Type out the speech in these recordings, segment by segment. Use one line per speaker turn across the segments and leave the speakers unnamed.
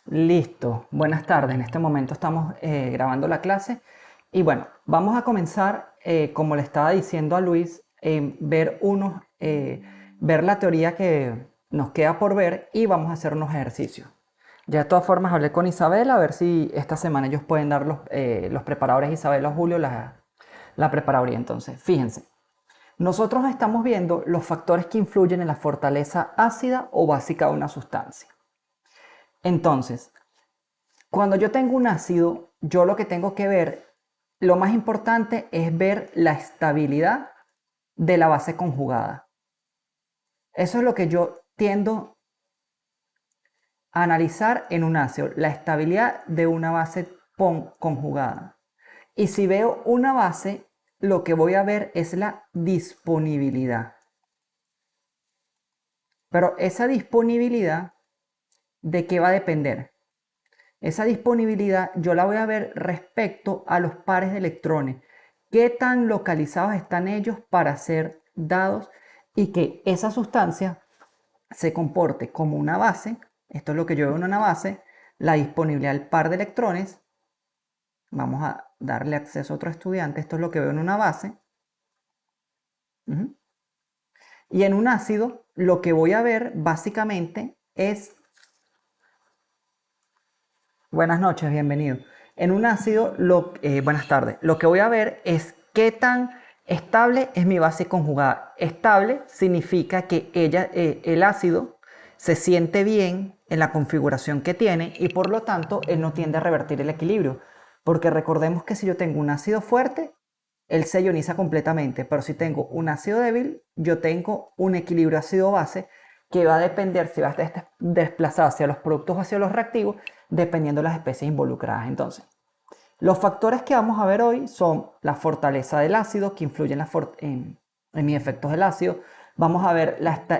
Listo, buenas tardes. En este momento estamos grabando la clase y bueno, vamos a comenzar, como le estaba diciendo a Luis, ver la teoría que nos queda por ver y vamos a hacer unos ejercicios. Ya de todas formas hablé con Isabel a ver si esta semana ellos pueden dar los preparadores, Isabel o Julio, la preparadoría. Entonces, fíjense, nosotros estamos viendo los factores que influyen en la fortaleza ácida o básica de una sustancia. Entonces, cuando yo tengo un ácido, yo lo que tengo que ver, lo más importante es ver la estabilidad de la base conjugada. Eso es lo que yo tiendo a analizar en un ácido, la estabilidad de una base conjugada. Y si veo una base, lo que voy a ver es la disponibilidad. Pero esa disponibilidad, ¿de qué va a depender? Esa disponibilidad yo la voy a ver respecto a los pares de electrones. ¿Qué tan localizados están ellos para ser dados y que esa sustancia se comporte como una base? Esto es lo que yo veo en una base. La disponibilidad del par de electrones. Vamos a darle acceso a otro estudiante. Esto es lo que veo en una base. Y en un ácido lo que voy a ver básicamente es... Buenas noches, bienvenido. En un ácido, buenas tardes. Lo que voy a ver es qué tan estable es mi base conjugada. Estable significa que el ácido se siente bien en la configuración que tiene y por lo tanto él no tiende a revertir el equilibrio. Porque recordemos que si yo tengo un ácido fuerte, él se ioniza completamente. Pero si tengo un ácido débil, yo tengo un equilibrio ácido-base que va a depender si va a desplazar hacia los productos o hacia los reactivos, dependiendo de las especies involucradas. Entonces, los factores que vamos a ver hoy son la fortaleza del ácido, que influye en mis efectos del ácido. Vamos a ver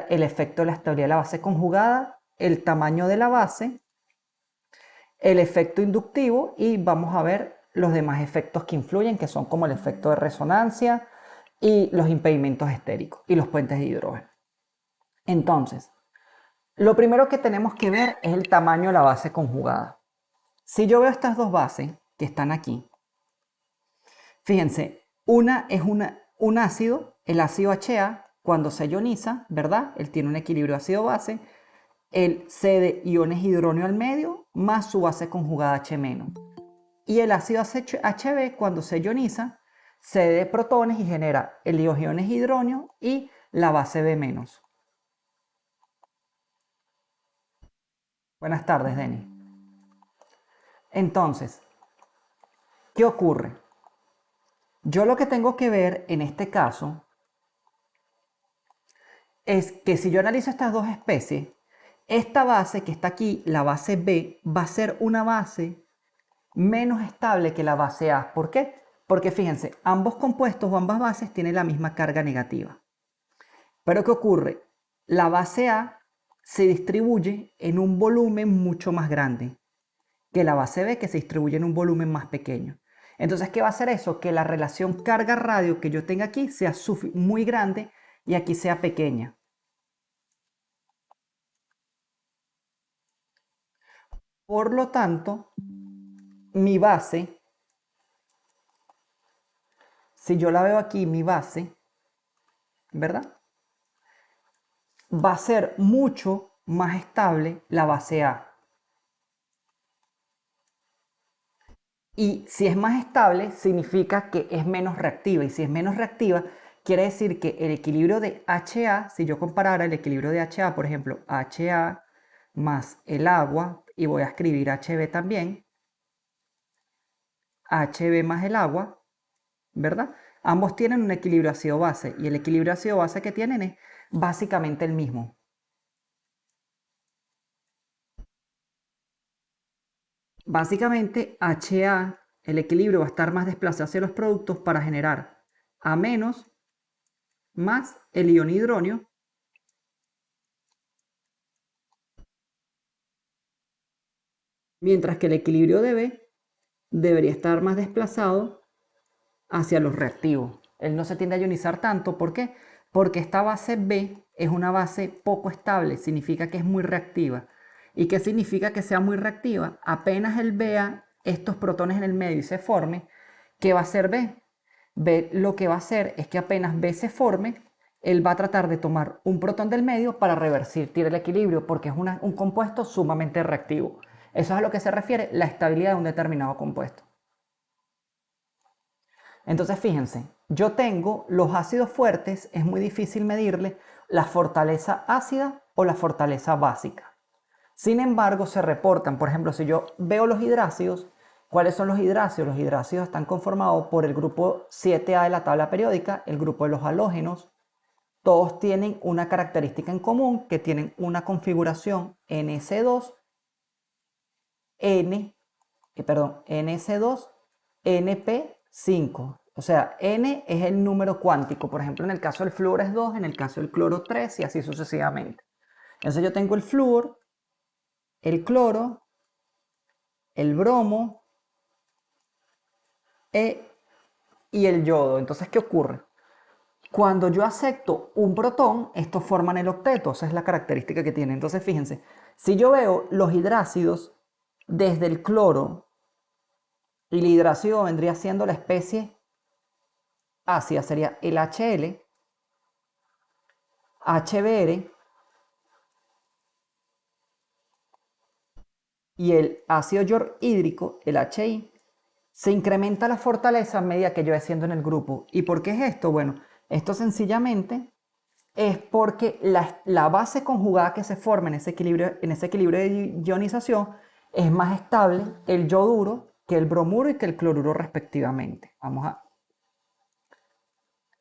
el efecto de la estabilidad de la base conjugada, el tamaño de la base, el efecto inductivo y vamos a ver los demás efectos que influyen, que son como el efecto de resonancia y los impedimentos estéricos y los puentes de hidrógeno. Entonces, lo primero que tenemos que ver es el tamaño de la base conjugada. Si yo veo estas dos bases que están aquí, fíjense, una es un ácido, el ácido HA, cuando se ioniza, ¿verdad? Él tiene un equilibrio ácido-base, él cede iones hidróneo al medio más su base conjugada H-. Y el ácido HB, cuando se ioniza, cede protones y genera el iones hidróneo y la base B-. Buenas tardes, Denny. Entonces, ¿qué ocurre? Yo lo que tengo que ver en este caso es que si yo analizo estas dos especies, esta base que está aquí, la base B, va a ser una base menos estable que la base A. ¿Por qué? Porque fíjense, ambos compuestos o ambas bases tienen la misma carga negativa. Pero ¿qué ocurre? La base A se distribuye en un volumen mucho más grande que la base B, que se distribuye en un volumen más pequeño. Entonces, ¿qué va a hacer eso? Que la relación carga-radio que yo tenga aquí sea muy grande y aquí sea pequeña. Por lo tanto, mi base, si yo la veo aquí, mi base, ¿verdad? Va a ser mucho más estable la base A. Y si es más estable, significa que es menos reactiva. Y si es menos reactiva, quiere decir que el equilibrio de HA, si yo comparara el equilibrio de HA, por ejemplo, HA más el agua, y voy a escribir HB también, HB más el agua, ¿verdad? Ambos tienen un equilibrio ácido-base y el equilibrio ácido-base que tienen es básicamente el mismo. Básicamente, HA, el equilibrio va a estar más desplazado hacia los productos para generar A menos más el ion hidróneo, mientras que el equilibrio de B debería estar más desplazado hacia los reactivos. Él no se tiende a ionizar tanto. ¿Por qué? Porque esta base B es una base poco estable, significa que es muy reactiva. ¿Y qué significa que sea muy reactiva? Apenas él vea estos protones en el medio y se forme, ¿qué va a hacer B? B lo que va a hacer es que apenas B se forme, él va a tratar de tomar un protón del medio para revertir el equilibrio, porque es un compuesto sumamente reactivo. Eso es a lo que se refiere la estabilidad de un determinado compuesto. Entonces, fíjense, yo tengo los ácidos fuertes, es muy difícil medirle la fortaleza ácida o la fortaleza básica. Sin embargo, se reportan, por ejemplo, si yo veo los hidrácidos, ¿cuáles son los hidrácidos? Los hidrácidos están conformados por el grupo 7A de la tabla periódica, el grupo de los halógenos. Todos tienen una característica en común, que tienen una configuración NS2, NS2, NP5. O sea, N es el número cuántico. Por ejemplo, en el caso del flúor es 2, en el caso del cloro 3 y así sucesivamente. Entonces yo tengo el flúor, el cloro, el bromo y el yodo. Entonces, ¿qué ocurre? Cuando yo acepto un protón, estos forman el octeto. Esa es la característica que tiene. Entonces, fíjense, si yo veo los hidrácidos desde el cloro, y el hidrácido vendría siendo la especie ácida, sería el HL, HBr y el ácido hidrohídrico, el HI, se incrementa la fortaleza a medida que yo desciendo en el grupo. ¿Y por qué es esto? Bueno, esto sencillamente es porque la base conjugada que se forma en ese equilibrio de ionización es más estable el yoduro que el bromuro y que el cloruro respectivamente. Vamos a...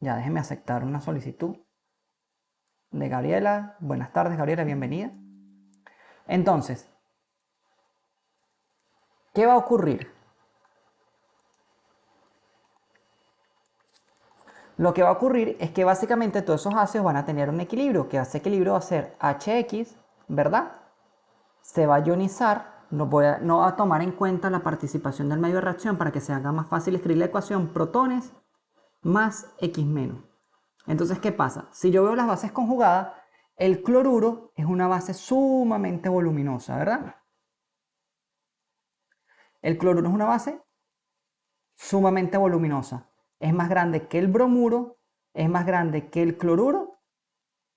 Ya déjenme aceptar una solicitud de Gabriela. Buenas tardes, Gabriela, bienvenida. Entonces, ¿qué va a ocurrir? Lo que va a ocurrir es que básicamente todos esos ácidos van a tener un equilibrio, que ese equilibrio va a ser HX, ¿verdad? Se va a ionizar, no va a tomar en cuenta la participación del medio de reacción para que se haga más fácil escribir la ecuación, protones más X menos. Entonces, ¿qué pasa? Si yo veo las bases conjugadas, el cloruro es una base sumamente voluminosa, ¿verdad? El cloruro es una base sumamente voluminosa. Es más grande que el bromuro, es más grande que el cloruro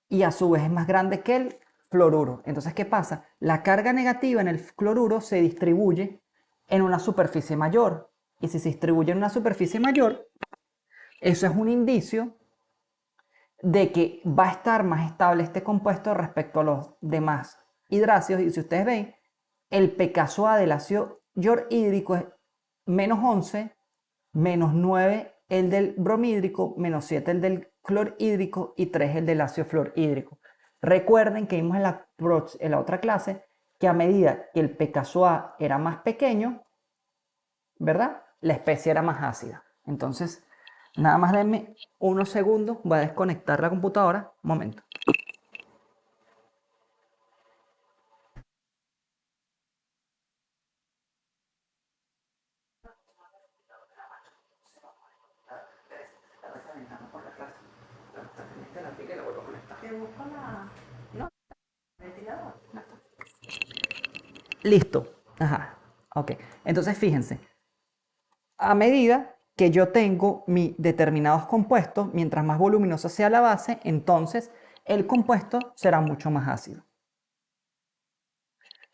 y a su vez es más grande que el fluoruro. Entonces, ¿qué pasa? La carga negativa en el cloruro se distribuye en una superficie mayor. Y si se distribuye en una superficie mayor, eso es un indicio de que va a estar más estable este compuesto respecto a los demás hidrácidos. Y si ustedes ven, el pKa del ácido hídrico es -11, -9 el del bromhídrico, -7 el del clorhídrico y 3 el del ácido fluorhídrico. Recuerden que vimos en la otra clase que a medida que el pKa era más pequeño, ¿verdad? La especie era más ácida. Entonces, nada más denme unos segundos, voy a desconectar la computadora. Un momento. Listo. Ajá. Ok. Entonces, fíjense. A medida que yo tengo mis determinados compuestos, mientras más voluminosa sea la base, entonces el compuesto será mucho más ácido.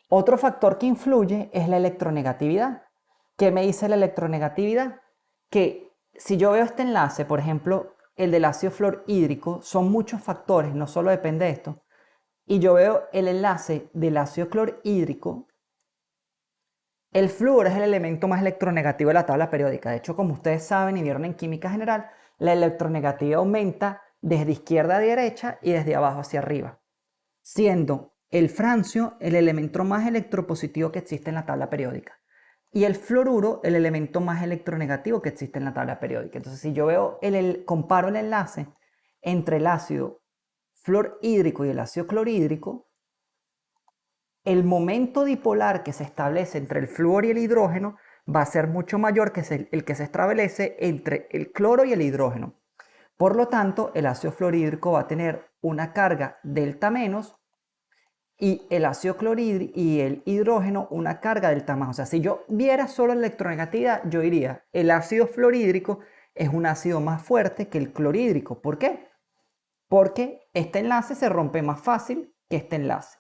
Otro factor que influye es la electronegatividad. ¿Qué me dice la electronegatividad? Que si yo veo este enlace, por ejemplo, el del ácido fluorhídrico, son muchos factores, no solo depende de esto, y yo veo el enlace del ácido clorhídrico, el flúor es el elemento más electronegativo de la tabla periódica. De hecho, como ustedes saben y vieron en química general, la electronegatividad aumenta desde izquierda a derecha y desde abajo hacia arriba, siendo el francio el elemento más electropositivo que existe en la tabla periódica y el fluoruro el elemento más electronegativo que existe en la tabla periódica. Entonces, si yo veo comparo el enlace entre el ácido fluorhídrico y el ácido clorhídrico, el momento dipolar que se establece entre el flúor y el hidrógeno va a ser mucho mayor que el que se establece entre el cloro y el hidrógeno. Por lo tanto, el ácido fluorhídrico va a tener una carga delta menos y el ácido clorhídrico y el hidrógeno una carga del tamaño. O sea, si yo viera solo la electronegatividad, yo diría, el ácido fluorhídrico es un ácido más fuerte que el clorhídrico. ¿Por qué? Porque este enlace se rompe más fácil que este enlace.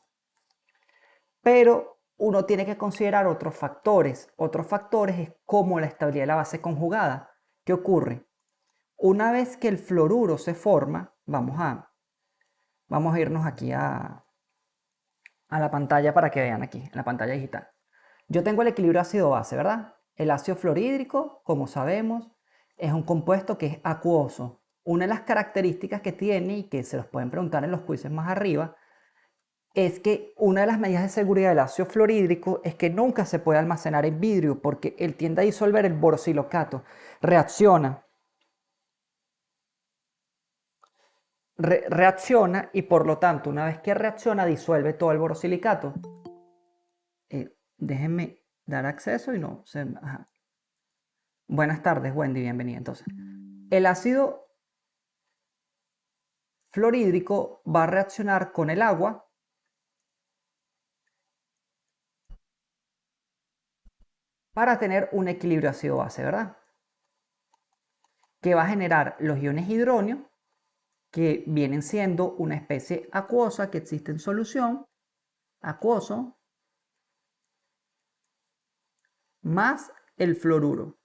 Pero uno tiene que considerar otros factores. Otros factores es como la estabilidad de la base conjugada. ¿Qué ocurre? Una vez que el fluoruro se forma, vamos a irnos aquí a la pantalla para que vean aquí, en la pantalla digital. Yo tengo el equilibrio ácido-base, ¿verdad? El ácido fluorhídrico, como sabemos, es un compuesto que es acuoso. Una de las características que tiene, y que se los pueden preguntar en los quizzes más arriba, es que una de las medidas de seguridad del ácido fluorhídrico es que nunca se puede almacenar en vidrio porque él tiende a disolver el borosilicato. Reacciona y por lo tanto, una vez que reacciona, disuelve todo el borosilicato. Déjenme dar acceso y no se... Ajá. Buenas tardes, Wendy, bienvenida. Entonces, el ácido fluorhídrico va a reaccionar con el agua para tener un equilibrio ácido-base, ¿verdad? Que va a generar los iones hidronio, que vienen siendo una especie acuosa que existe en solución, acuoso, más el fluoruro.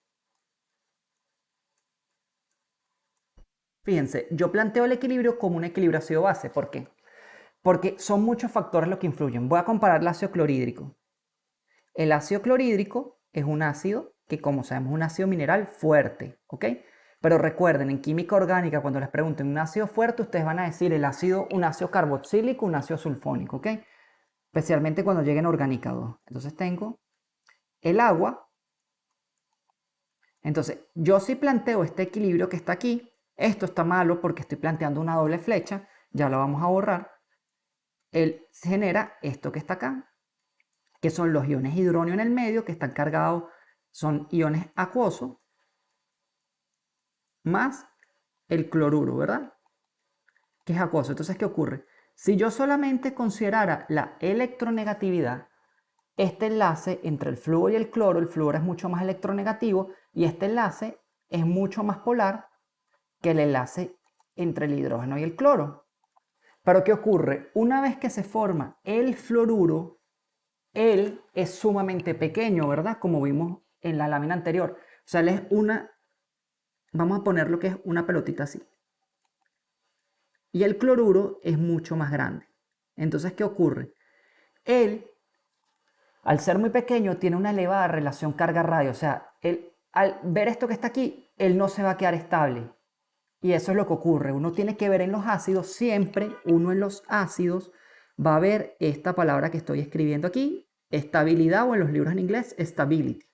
Fíjense, yo planteo el equilibrio como un equilibrio ácido-base. ¿Por qué? Porque son muchos factores los que influyen. Voy a comparar el ácido clorhídrico. El ácido clorhídrico es un ácido que, como sabemos, es un ácido mineral fuerte, ¿ok? Pero recuerden, en química orgánica, cuando les pregunten un ácido fuerte, ustedes van a decir un ácido carboxílico, un ácido sulfónico, ¿ok? Especialmente cuando lleguen a orgánica 2. Entonces tengo el agua. Entonces, yo si planteo este equilibrio que está aquí, esto está malo porque estoy planteando una doble flecha, ya lo vamos a borrar. Él genera esto que está acá, que son los iones hidróneo en el medio, que están cargados, son iones acuosos, más el cloruro, ¿verdad? Que es acuoso. Entonces, ¿qué ocurre? Si yo solamente considerara la electronegatividad, este enlace entre el flúor y el flúor es mucho más electronegativo y este enlace es mucho más polar que el enlace entre el hidrógeno y el cloro. Pero ¿qué ocurre? Una vez que se forma el fluoruro, él es sumamente pequeño, ¿verdad? Como vimos en la lámina anterior. O sea, él es vamos a poner lo que es una pelotita así. Y el cloruro es mucho más grande. Entonces, ¿qué ocurre? Él, al ser muy pequeño, tiene una elevada relación carga-radio. O sea, él, al ver esto que está aquí, él no se va a quedar estable. Y eso es lo que ocurre. Uno tiene que ver en los ácidos, siempre uno en los ácidos va a ver esta palabra que estoy escribiendo aquí, estabilidad, o en los libros en inglés, stability.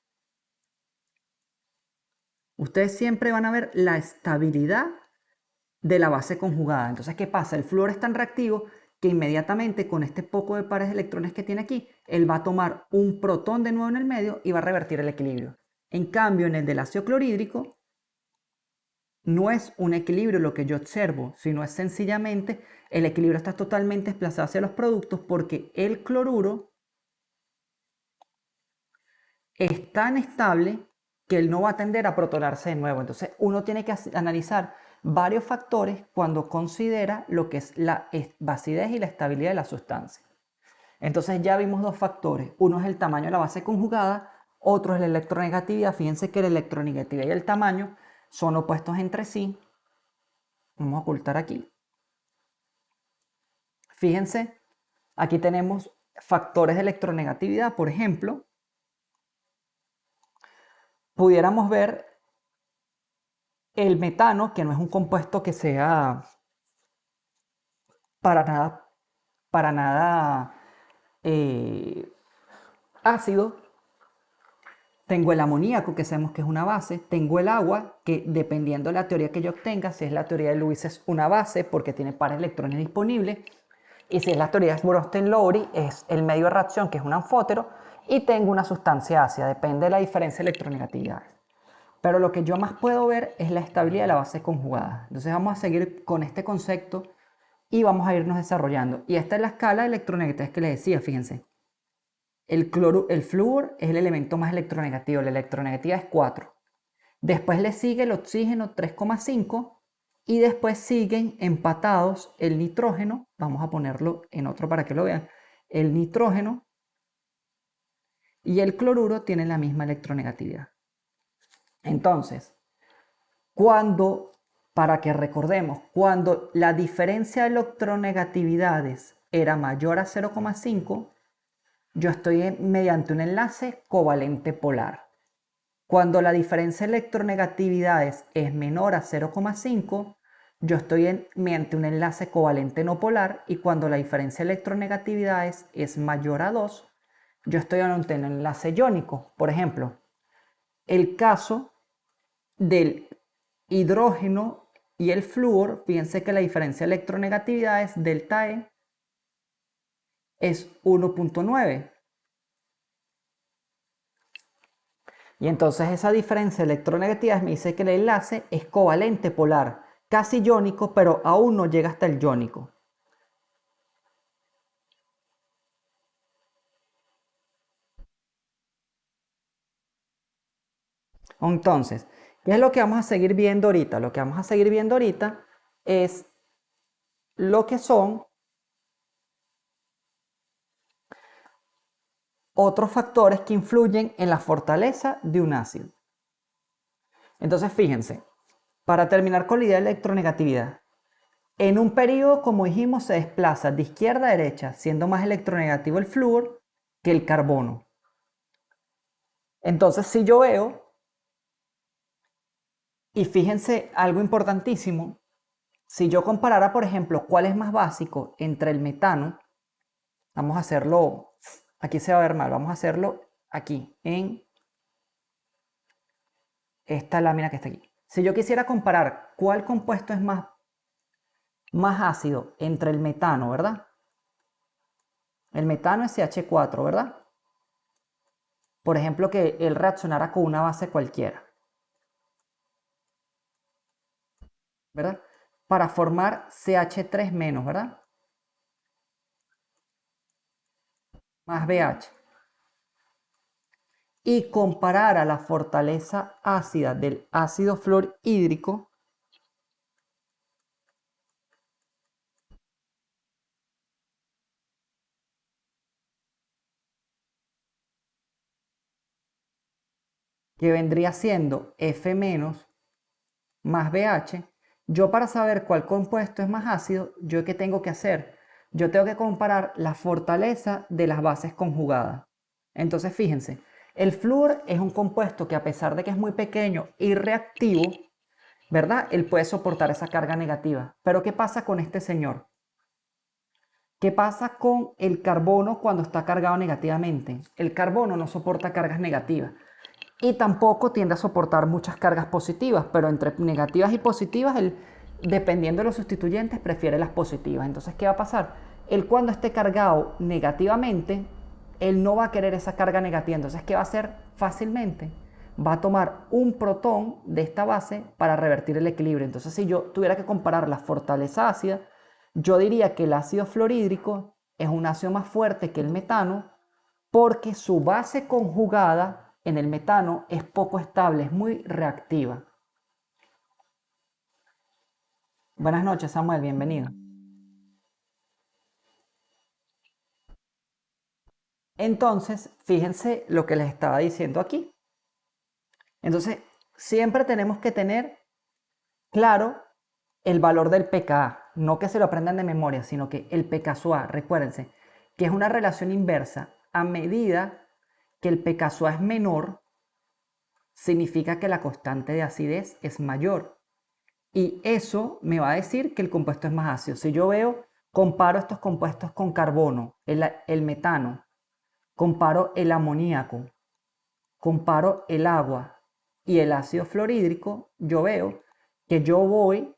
Ustedes siempre van a ver la estabilidad de la base conjugada. Entonces, ¿qué pasa? El flúor es tan reactivo que inmediatamente con este poco de pares de electrones que tiene aquí, él va a tomar un protón de nuevo en el medio y va a revertir el equilibrio. En cambio, en el del ácido clorhídrico, no es un equilibrio lo que yo observo, sino es sencillamente el equilibrio está totalmente desplazado hacia los productos porque el cloruro es tan estable que él no va a tender a protonarse de nuevo. Entonces uno tiene que analizar varios factores cuando considera lo que es la basidez y la estabilidad de la sustancia. Entonces ya vimos dos factores. Uno es el tamaño de la base conjugada, otro es la electronegatividad. Fíjense que la electronegatividad y el tamaño son opuestos entre sí. Vamos a ocultar aquí. Fíjense, aquí tenemos factores de electronegatividad. Por ejemplo, pudiéramos ver el metano, que no es un compuesto que sea para nada ácido. Tengo el amoníaco, que sabemos que es una base. Tengo el agua, que dependiendo de la teoría que yo obtenga, si es la teoría de Lewis es una base porque tiene pares de electrones disponibles. Y si es la teoría de Bronsted-Lowry, es el medio de reacción, que es un anfótero. Y tengo una sustancia ácida, depende de la diferencia de electronegatividades. Pero lo que yo más puedo ver es la estabilidad de la base conjugada. Entonces vamos a seguir con este concepto y vamos a irnos desarrollando. Y esta es la escala de electronegatividad que les decía, fíjense. El flúor es el elemento más electronegativo, la electronegatividad es 4. Después le sigue el oxígeno 3,5 y después siguen empatados el nitrógeno, vamos a ponerlo en otro para que lo vean, el nitrógeno y el cloruro tienen la misma electronegatividad. Entonces, para que recordemos, cuando la diferencia de electronegatividades era mayor a 0,5, yo estoy mediante un enlace covalente polar. Cuando la diferencia de electronegatividades es menor a 0,5, yo estoy mediante un enlace covalente no polar, y cuando la diferencia de electronegatividades es mayor a 2, yo estoy en un enlace iónico. Por ejemplo, el caso del hidrógeno y el flúor, fíjense que la diferencia de electronegatividades delta E es 1,9. Y entonces esa diferencia de electronegatividades me dice que el enlace es covalente polar, casi iónico, pero aún no llega hasta el iónico. Entonces, ¿qué es lo que vamos a seguir viendo ahorita? Lo que vamos a seguir viendo ahorita es lo que son otros factores que influyen en la fortaleza de un ácido. Entonces, fíjense, para terminar con la idea de electronegatividad, en un periodo, como dijimos, se desplaza de izquierda a derecha, siendo más electronegativo el flúor que el carbono. Entonces, si yo veo, y fíjense algo importantísimo, si yo comparara, por ejemplo, cuál es más básico entre el metano, vamos a hacerlo, aquí se va a ver mal, vamos a hacerlo aquí, en esta lámina que está aquí. Si yo quisiera comparar cuál compuesto es más ácido entre el metano, ¿verdad? El metano es CH4, ¿verdad? Por ejemplo, que él reaccionara con una base cualquiera, ¿verdad? Para formar CH3 menos, ¿verdad? Más BH. Y comparar a la fortaleza ácida del ácido fluorhídrico que vendría siendo F- más BH, yo para saber cuál compuesto es más ácido, ¿yo qué tengo que hacer? Yo tengo que comparar la fortaleza de las bases conjugadas. Entonces fíjense, el flúor es un compuesto que, a pesar de que es muy pequeño y reactivo, ¿verdad? Él puede soportar esa carga negativa. Pero ¿qué pasa con este señor? ¿Qué pasa con el carbono cuando está cargado negativamente? El carbono no soporta cargas negativas y tampoco tiende a soportar muchas cargas positivas, pero entre negativas y positivas, él, dependiendo de los sustituyentes, prefiere las positivas. Entonces, ¿qué va a pasar? Él, cuando esté cargado negativamente, él no va a querer esa carga negativa. Entonces, ¿qué va a hacer fácilmente? Va a tomar un protón de esta base para revertir el equilibrio. Entonces, si yo tuviera que comparar la fortaleza ácida, yo diría que el ácido fluorhídrico es un ácido más fuerte que el metano, porque su base conjugada en el metano es poco estable, es muy reactiva. Buenas noches, Samuel, bienvenido. Entonces, fíjense lo que les estaba diciendo aquí. Entonces, siempre tenemos que tener claro el valor del pKa, no que se lo aprendan de memoria, sino que el pKa, recuérdense, que es una relación inversa. A medida que el pKa es menor, significa que la constante de acidez es mayor. Y eso me va a decir que el compuesto es más ácido. Si yo comparo estos compuestos con carbono, el metano, comparo el amoníaco, comparo el agua y el ácido fluorhídrico, yo veo que yo voy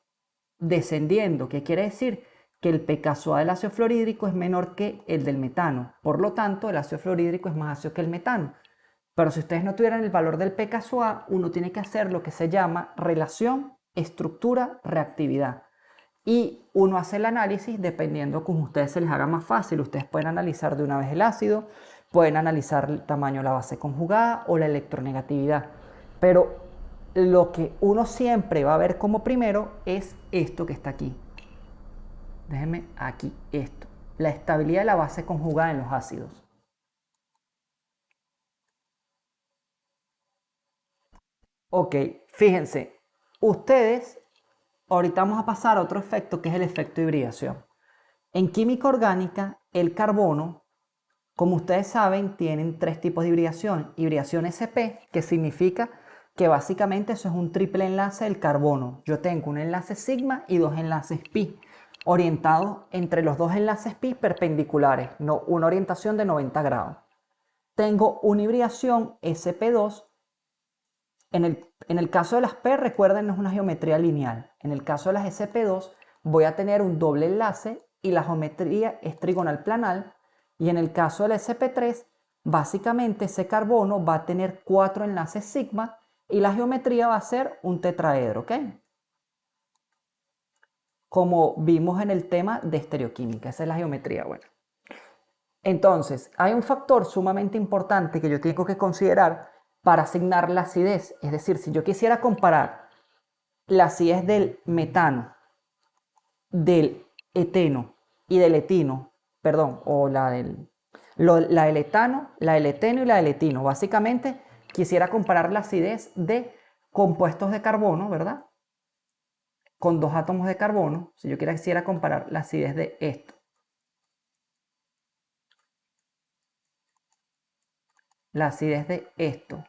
descendiendo. ¿Qué quiere decir? Que el pKa del ácido fluorhídrico es menor que el del metano. Por lo tanto, el ácido fluorhídrico es más ácido que el metano. Pero si ustedes no tuvieran el valor del pKa, uno tiene que hacer lo que se llama relación estructura-reactividad. y uno hace el análisis dependiendo como a ustedes se les haga más fácil. Ustedes pueden analizar de una vez el ácido, pueden analizar el tamaño de la base conjugada o la electronegatividad. Pero lo que uno siempre va a ver como primero es esto que está aquí. Déjenme aquí esto. La estabilidad de la base conjugada en los ácidos. Ok, fíjense, ustedes, ahorita vamos a pasar a otro efecto que es el efecto de hibridación. En química orgánica, el carbono, como ustedes saben, tienen tres tipos de hibridación. Hibridación sp, que significa que básicamente eso es un triple enlace del carbono. Yo tengo un enlace sigma y dos enlaces pi, orientados entre los dos enlaces pi perpendiculares, no una orientación de 90 grados. Tengo una hibridación sp2. En el caso de las P, recuerden, no es una geometría lineal. En el caso de las sp2, voy a tener un doble enlace y la geometría es trigonal planal. Y en el caso de la sp3, básicamente ese carbono va a tener 4 enlaces sigma y la geometría va a ser un tetraedro, ¿ok? Como vimos en el tema de estereoquímica, esa es la geometría, bueno. Entonces, hay un factor sumamente importante que yo tengo que considerar para asignar la acidez. Es decir, si yo quisiera comparar la acidez del metano, del eteno y del etino, perdón, o la del etano, la del eteno y la del etino. Básicamente, quisiera comparar la acidez de compuestos de carbono, ¿verdad? Con dos átomos de carbono. Si yo quisiera comparar la acidez de esto, la acidez de esto,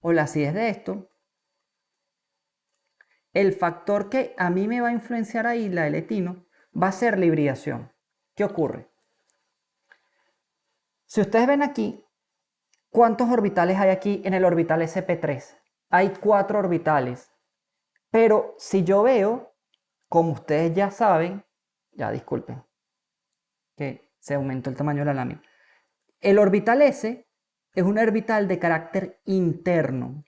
o la acidez de esto, el factor que a mí me va a influenciar ahí, la del etino, va a ser la hibridación. ¿Qué ocurre? Si ustedes ven aquí, ¿cuántos orbitales hay aquí en el orbital sp3? Hay 4 orbitales. Pero si yo veo, como ustedes ya saben, ya disculpen, que se aumentó el tamaño de la lámina. El orbital S es un orbital de carácter interno.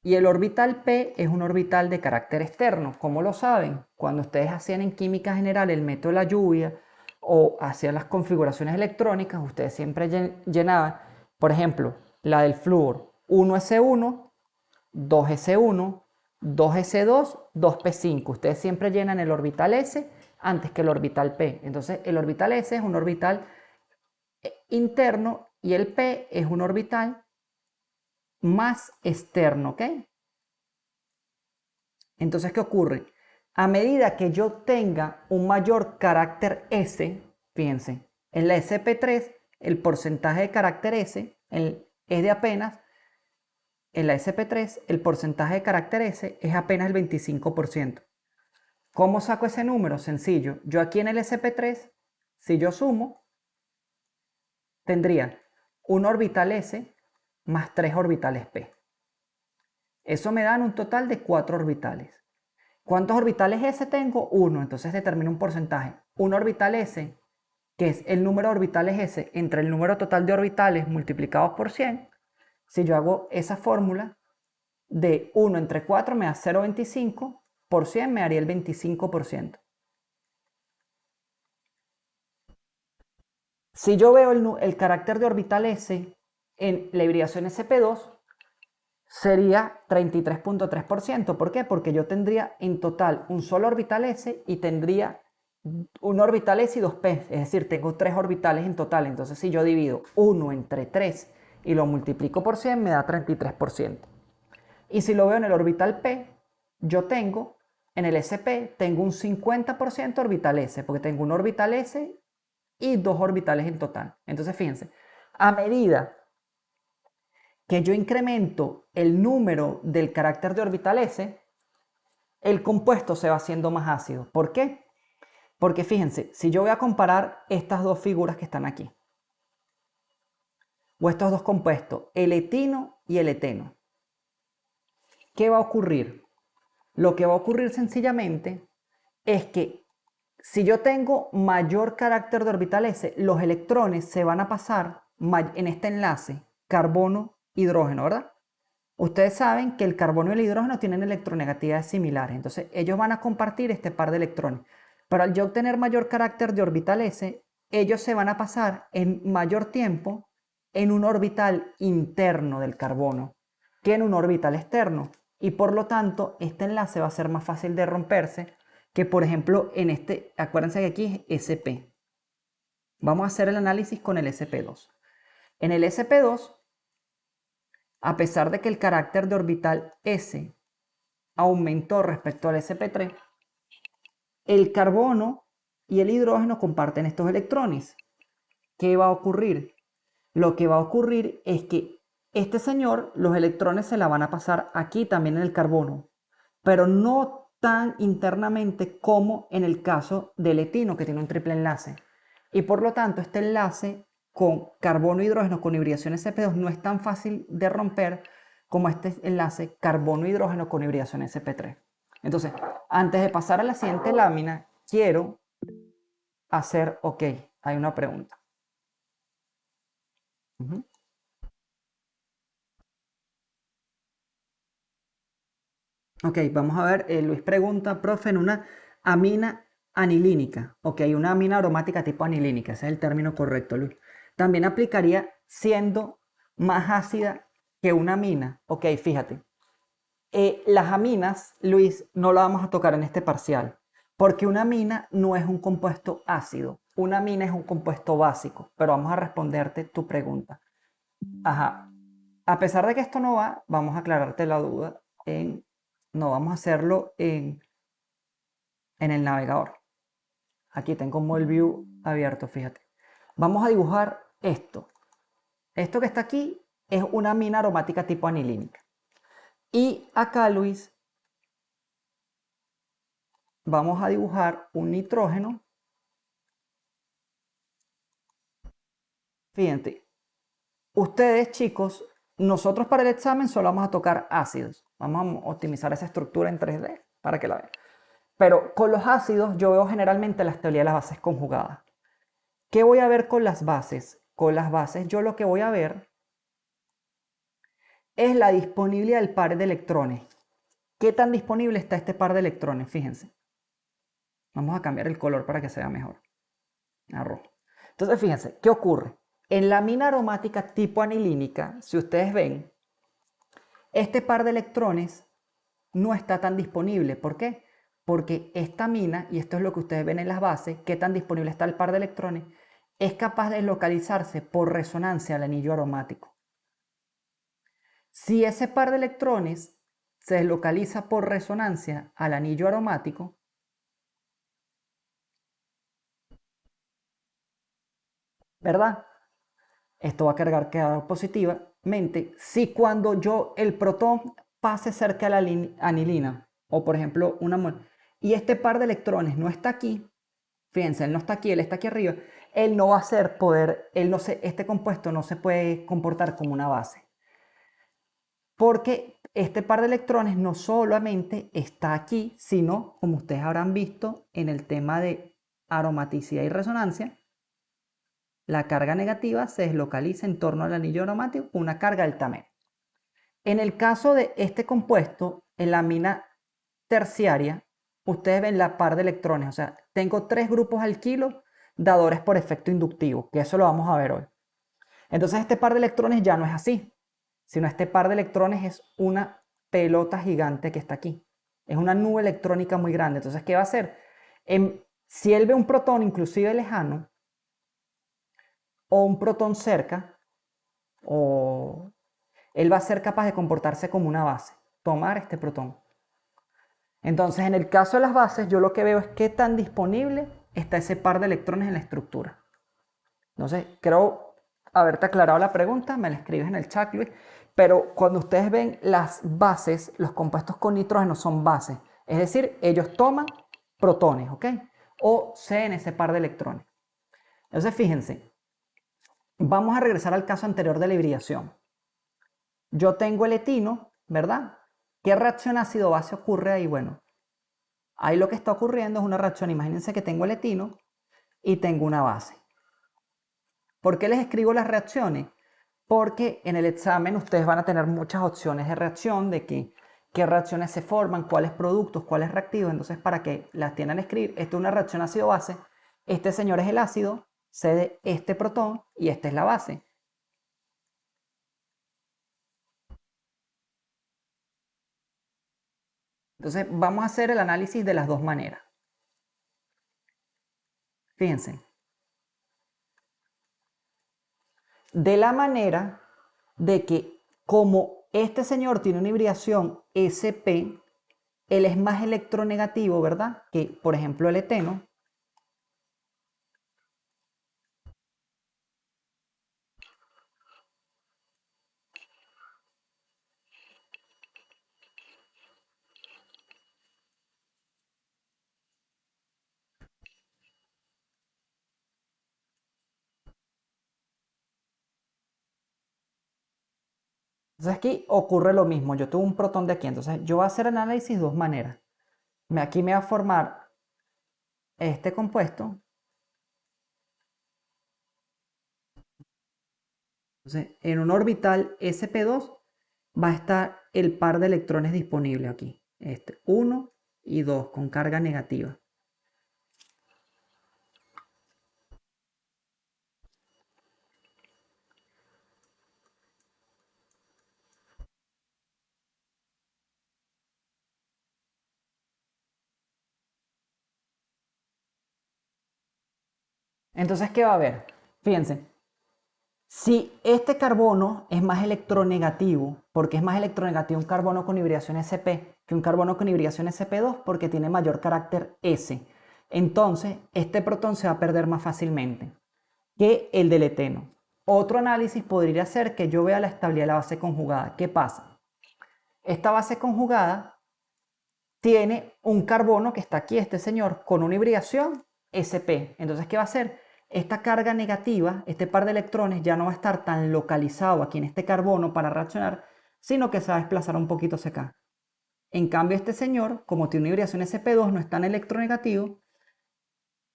Y el orbital P es un orbital de carácter externo. ¿Cómo lo saben? Cuando ustedes hacían en química general el método de la lluvia o hacían las configuraciones electrónicas, ustedes siempre llenaban, por ejemplo, la del flúor, 1s1, 2s1, 2s2, 2p5. Ustedes siempre llenan el orbital S antes que el orbital P. Entonces, el orbital S es un orbital interno y el P es un orbital más externo, ¿ok? Entonces, ¿qué ocurre? A medida que yo tenga un mayor carácter S, fíjense, en la sp3 el porcentaje de carácter S es de apenas, en la sp3 el porcentaje de carácter S es apenas el 25%. ¿Cómo saco ese número? Sencillo. Yo aquí en el sp3, si yo sumo, tendría un orbital S más 3 orbitales P. Eso me dan un total de 4 orbitales. ¿Cuántos orbitales S tengo? 1. Entonces determino un porcentaje. Un orbital S, que es el número de orbitales S entre el número total de orbitales multiplicados por 100. Si yo hago esa fórmula de 1 entre 4 me da 0,25. Por 100 me daría el 25%. Si yo veo el carácter de orbital S en la hibridación sp2, sería 33,3%. ¿Por qué? Porque yo tendría en total un solo orbital S y tendría un orbital S y dos P. Es decir, tengo 3 orbitales en total. Entonces, si yo divido 1 entre 3 y lo multiplico por 100, me da 33%. Y si lo veo en el orbital P, yo tengo, en el SP, tengo un 50% orbital S, porque tengo un orbital S y dos orbitales en total. Entonces, fíjense, a medida que yo incremento el número del carácter de orbital S, el compuesto se va haciendo más ácido. ¿Por qué? Porque fíjense, si yo voy a comparar estas dos figuras que están aquí, o estos dos compuestos, el etino y el eteno, ¿qué va a ocurrir? Lo que va a ocurrir sencillamente es que si yo tengo mayor carácter de orbital S, los electrones se van a pasar en este enlace carbono-hidrógeno, ¿verdad? Ustedes saben que el carbono y el hidrógeno tienen electronegatividades similares, entonces ellos van a compartir este par de electrones. Pero al yo obtener mayor carácter de orbital S, ellos se van a pasar en mayor tiempo en un orbital interno del carbono que en un orbital externo. Y por lo tanto, este enlace va a ser más fácil de romperse que, por ejemplo, en este, acuérdense que aquí es SP. Vamos a hacer el análisis con el SP2. En el SP2, a pesar de que el carácter de orbital S aumentó respecto al SP3, el carbono y el hidrógeno comparten estos electrones. ¿Qué va a ocurrir? Lo que va a ocurrir es que este señor, los electrones se la van a pasar aquí también en el carbono, pero no tan internamente como en el caso del etino, que tiene un triple enlace. Y por lo tanto, este enlace con carbono e hidrógeno con hibridación sp2 no es tan fácil de romper como este enlace carbono-hidrógeno con hibridación sp3. Entonces, antes de pasar a la siguiente lámina, quiero hacer, ok, hay una pregunta. Ok, vamos a ver, Luis pregunta, profe, en una amina anilínica, ok, una amina aromática tipo anilínica, ese es el término correcto, Luis. También aplicaría siendo más ácida que una amina, ok, fíjate. Las aminas, Luis, no la vamos a tocar en este parcial, porque una amina no es un compuesto ácido, una amina es un compuesto básico, pero vamos a responderte tu pregunta. Ajá, a pesar de que esto no va, vamos a aclararte la duda en, no vamos a hacerlo en el navegador. Aquí tengo el view abierto, fíjate. Vamos a dibujar esto. Esto que está aquí es una amina aromática tipo anilínica. Y acá, Luis, vamos a dibujar un nitrógeno. Fíjate, ustedes, chicos, nosotros para el examen solo vamos a tocar ácidos. Vamos a optimizar esa estructura en 3D para que la vean. Pero con los ácidos yo veo generalmente la estabilidad de las bases conjugadas. ¿Qué voy a ver con las bases? Con las bases yo lo que voy a ver es la disponibilidad del par de electrones. ¿Qué tan disponible está este par de electrones? Fíjense. Vamos a cambiar el color para que se vea mejor. A rojo. Entonces fíjense, ¿qué ocurre? En la amina aromática tipo anilínica, si ustedes ven, este par de electrones no está tan disponible. ¿Por qué? Porque esta amina, y esto es lo que ustedes ven en las bases, qué tan disponible está el par de electrones, es capaz de localizarse por resonancia al anillo aromático. Si ese par de electrones se deslocaliza por resonancia al anillo aromático, ¿verdad? Esto va a cargar quedar positivamente si cuando el protón pase cerca de la anilina, o por ejemplo y este par de electrones no está aquí, fíjense, él no está aquí, él está aquí arriba, él no va a ser este compuesto no se puede comportar como una base. Porque este par de electrones no solamente está aquí, sino, como ustedes habrán visto en el tema de aromaticidad y resonancia, la carga negativa se deslocaliza en torno al anillo aromático con una carga delta media. En el caso de este compuesto, en la amina terciaria, ustedes ven la par de electrones, o sea, tengo 3 grupos alquilo dadores por efecto inductivo, que eso lo vamos a ver hoy. Entonces este par de electrones ya no es así, sino este par de electrones es una pelota gigante que está aquí. Es una nube electrónica muy grande. Entonces, ¿qué va a hacer? Si él ve un protón inclusive lejano, o un protón cerca, o él va a ser capaz de comportarse como una base, tomar este protón. Entonces, en el caso de las bases, yo lo que veo es qué tan disponible está ese par de electrones en la estructura. Entonces, creo haberte aclarado la pregunta, me la escribes en el chat, Luis. Pero cuando ustedes ven las bases, los compuestos con nitrógeno son bases. Es decir, ellos toman protones, ¿ok? O ceden ese par de electrones. Entonces, fíjense, vamos a regresar al caso anterior de la hibridación. Yo tengo el etino, ¿verdad? ¿Qué reacción ácido-base ocurre ahí? Bueno, ahí lo que está ocurriendo es una reacción. Imagínense que tengo el etino y tengo una base. ¿Por qué les escribo las reacciones? Porque en el examen ustedes van a tener muchas opciones de reacción, de qué reacciones se forman, cuáles productos, cuáles reactivos. Entonces, para que las tiendan a escribir, esta es una reacción ácido-base, este señor es el ácido, cede este protón y esta es la base. Entonces, vamos a hacer el análisis de las dos maneras. Fíjense. De la manera de que como este señor tiene una hibridación sp, él es más electronegativo, ¿verdad? Que, por ejemplo, el eteno. Entonces aquí ocurre lo mismo. Yo tengo un protón de aquí. Entonces yo voy a hacer análisis de dos maneras. Aquí me va a formar este compuesto. Entonces en un orbital sp2 va a estar el par de electrones disponible aquí. Este 1 y 2 con carga negativa. Entonces, ¿qué va a haber? Fíjense, si este carbono es más electronegativo, porque es más electronegativo un carbono con hibridación sp que un carbono con hibridación sp2 porque tiene mayor carácter s. Entonces, este protón se va a perder más fácilmente que el del eteno. Otro análisis podría ser que yo vea la estabilidad de la base conjugada. ¿Qué pasa? Esta base conjugada tiene un carbono que está aquí, este señor, con una hibridación sp. Entonces, ¿qué va a hacer? Esta carga negativa, este par de electrones, ya no va a estar tan localizado aquí en este carbono para reaccionar, sino que se va a desplazar un poquito hacia acá. En cambio, este señor, como tiene una hibridación sp2, no es tan electronegativo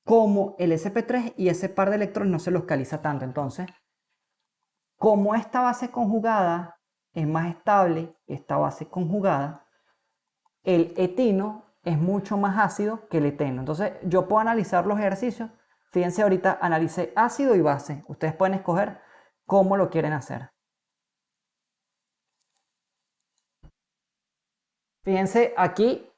como el sp3 y ese par de electrones no se localiza tanto. Entonces, como esta base conjugada es más estable, esta base conjugada, el etino es mucho más ácido que el eteno. Entonces yo puedo analizar los ejercicios. Fíjense, ahorita analicé ácido y base. Ustedes pueden escoger cómo lo quieren hacer. Fíjense aquí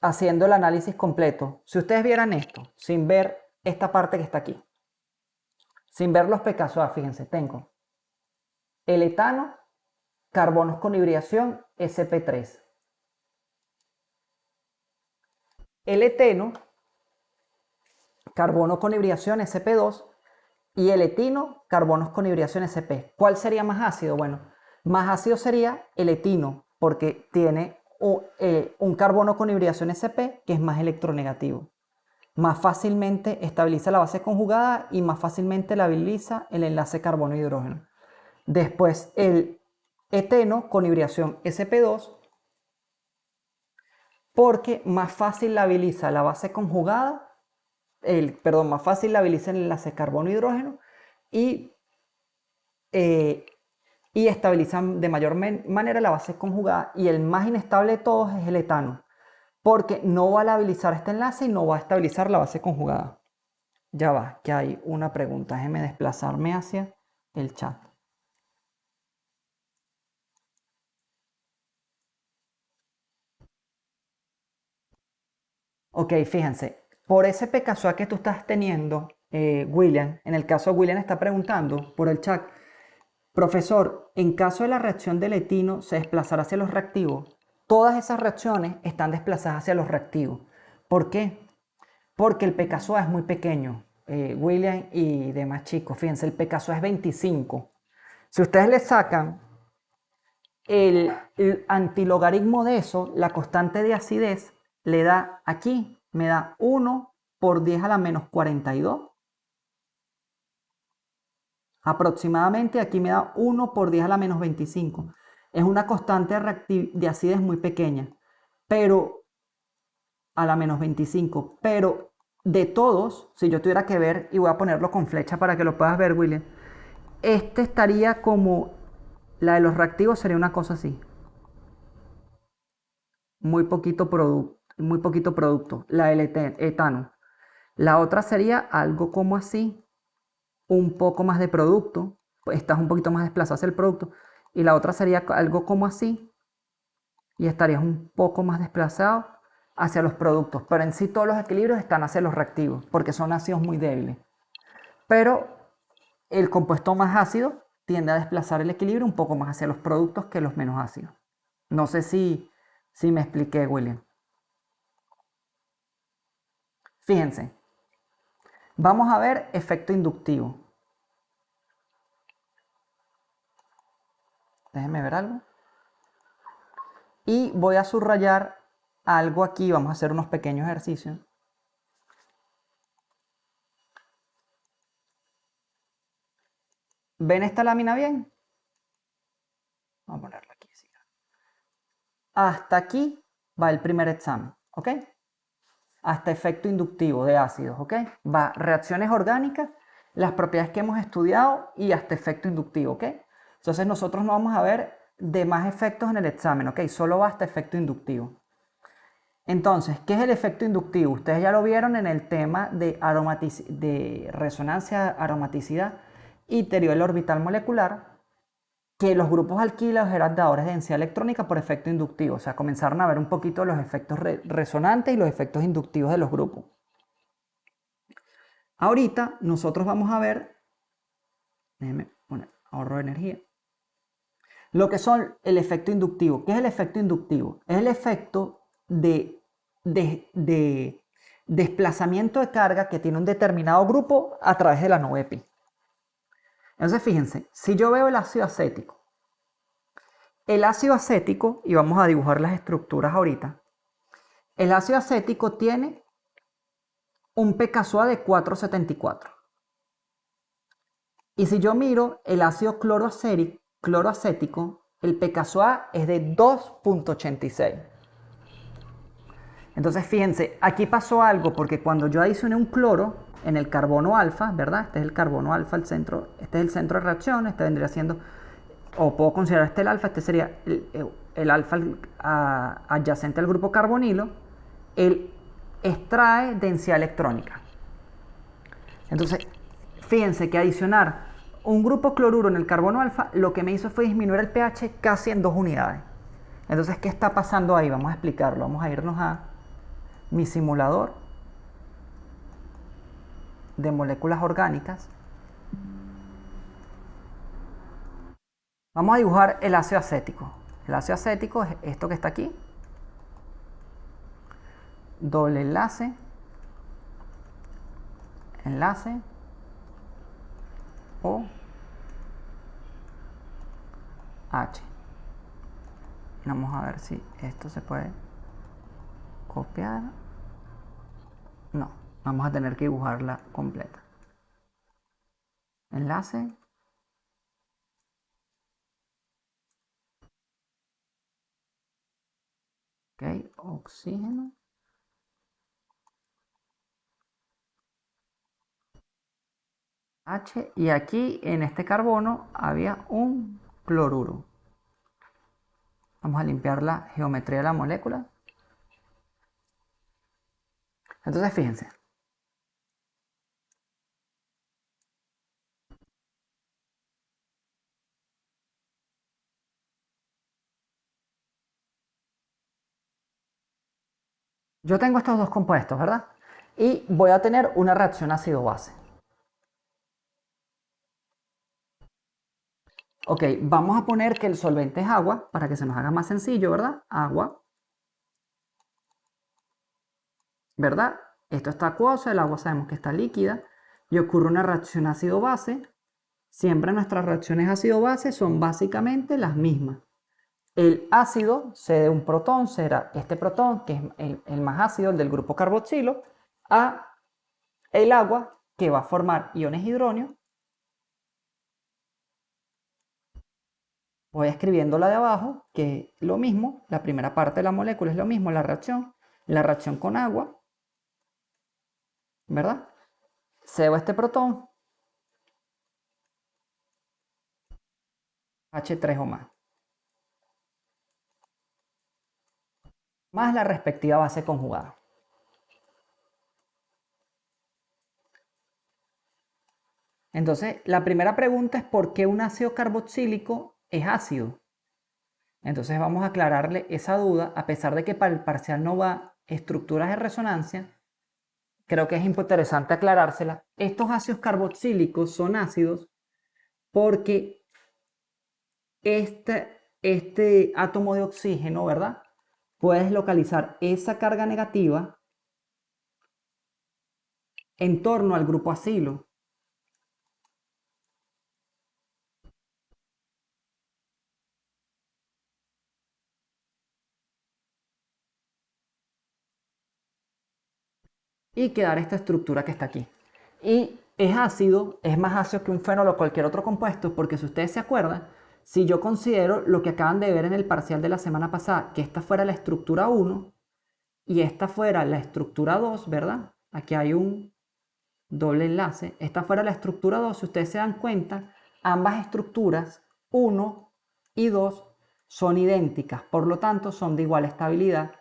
haciendo el análisis completo. Si ustedes vieran esto, sin ver esta parte que está aquí, sin ver los pKa, fíjense, tengo el etano, carbonos con hibridación sp3. El eteno, carbono con hibridación sp2 y el etino, carbonos con hibridación sp. ¿Cuál sería más ácido? Bueno, más ácido sería el etino porque tiene un carbono con hibridación sp que es más electronegativo. Más fácilmente estabiliza la base conjugada y más fácilmente labiliza el enlace carbono-hidrógeno. Después el eteno con hibridación sp2 porque más fácil labiliza la base conjugada, más fácil labiliza el enlace carbono-hidrógeno y, eh, y estabilizan de mayor manera la base conjugada. Y el más inestable de todos es el etano, porque no va a labilizar este enlace y no va a estabilizar la base conjugada. Ya va, que hay una pregunta. Déjeme desplazarme hacia el chat. Ok, fíjense, por ese pKa que tú estás teniendo, William, en el caso William está preguntando por el chat, profesor, en caso de la reacción del etino se desplazará hacia los reactivos. Todas esas reacciones están desplazadas hacia los reactivos. ¿Por qué? Porque el pKa es muy pequeño, William y demás chicos. Fíjense, el pKa es 25. Si ustedes le sacan el antilogaritmo de eso, la constante de acidez, le da aquí, me da 1 por 10 a la menos 42. Aproximadamente aquí me da 1 por 10 a la menos 25. Es una constante de acidez muy pequeña, pero a la menos 25. Pero de todos, si yo tuviera que ver, y voy a ponerlo con flecha para que lo puedas ver, William, este estaría como, la de los reactivos sería una cosa así. Muy poquito producto, la del etano. La otra sería algo como así, un poco más de producto, estás un poquito más desplazado hacia el producto. Y la otra sería algo como así, y estarías un poco más desplazado hacia los productos. Pero en sí todos los equilibrios están hacia los reactivos, porque son ácidos muy débiles. Pero el compuesto más ácido tiende a desplazar el equilibrio un poco más hacia los productos que los menos ácidos. No sé si me expliqué, William. Fíjense, vamos a ver efecto inductivo. Déjenme ver algo. Y voy a subrayar algo aquí, vamos a hacer unos pequeños ejercicios. ¿Ven esta lámina bien? Vamos a ponerla aquí. Sí. Hasta aquí va el primer examen, ¿ok? Hasta efecto inductivo de ácidos, ¿ok? Va reacciones orgánicas, las propiedades que hemos estudiado y hasta efecto inductivo, ¿ok? Entonces nosotros no vamos a ver de más efectos en el examen, ¿ok? Solo va hasta efecto inductivo. Entonces, ¿qué es el efecto inductivo? Ustedes ya lo vieron en el tema de resonancia, aromaticidad y teoría del orbital molecular, que los grupos alquilados eran dadores de densidad electrónica por efecto inductivo. O sea, comenzaron a ver un poquito los efectos resonantes y los efectos inductivos de los grupos. Ahorita nosotros vamos a ver, déjenme poner ahorro de energía, lo que son el efecto inductivo. ¿Qué es el efecto inductivo? Es el efecto de desplazamiento de carga que tiene un determinado grupo a través de la nube pi. Entonces fíjense, si yo veo el ácido acético, y vamos a dibujar las estructuras ahorita, el ácido acético tiene un pKa de 4,74. Y si yo miro el ácido cloroacético, el pKa es de 2,86. Entonces fíjense, aquí pasó algo porque cuando yo adicioné un cloro en el carbono alfa, ¿verdad? Este es el carbono alfa, el centro, este es el centro de reacción, este vendría siendo, o puedo considerar este el alfa, este sería el alfa adyacente al grupo carbonilo, él extrae densidad electrónica. Entonces, fíjense que adicionar un grupo cloruro en el carbono alfa lo que me hizo fue disminuir el pH casi en 2 unidades. Entonces, ¿qué está pasando ahí? Vamos a explicarlo. Vamos a irnos a mi simulador de moléculas orgánicas. Vamos a dibujar el ácido acético. El ácido acético es esto que está aquí. Doble enlace. Enlace. O H. Vamos a ver si esto se puede copiar. No, vamos a tener que dibujarla completa. Enlace. Ok, oxígeno. H, y aquí en este carbono había un cloruro. Vamos a limpiar la geometría de la molécula. Entonces fíjense. Yo tengo estos dos compuestos, ¿verdad? Y voy a tener una reacción ácido-base. Ok, vamos a poner que el solvente es agua, para que se nos haga más sencillo, ¿verdad? Agua. ¿Verdad? Esto está acuoso, el agua sabemos que está líquida. Y ocurre una reacción ácido-base. Siempre nuestras reacciones ácido-base son básicamente las mismas. El ácido cede un protón, será este protón, que es el más ácido, el del grupo carboxilo, a el agua, que va a formar iones hidróneo. Voy escribiendo la de abajo, que es lo mismo, la primera parte de la molécula es lo mismo, la reacción con agua, ¿verdad? Cedo este protón, H3 o más la respectiva base conjugada. Entonces, la primera pregunta es ¿por qué un ácido carboxílico es ácido? Entonces vamos a aclararle esa duda, a pesar de que para el parcial no va estructuras de resonancia, creo que es interesante aclarársela. Estos ácidos carboxílicos son ácidos porque este átomo de oxígeno, ¿verdad? Puedes localizar esa carga negativa en torno al grupo acilo. Y quedar esta estructura que está aquí. Y es ácido, es más ácido que un fenol o cualquier otro compuesto, porque si ustedes se acuerdan, si yo considero lo que acaban de ver en el parcial de la semana pasada, que esta fuera la estructura 1 y esta fuera la estructura 2, ¿verdad? Aquí hay un doble enlace. Esta fuera la estructura 2, si ustedes se dan cuenta, ambas estructuras 1 y 2 son idénticas, por lo tanto son de igual estabilidad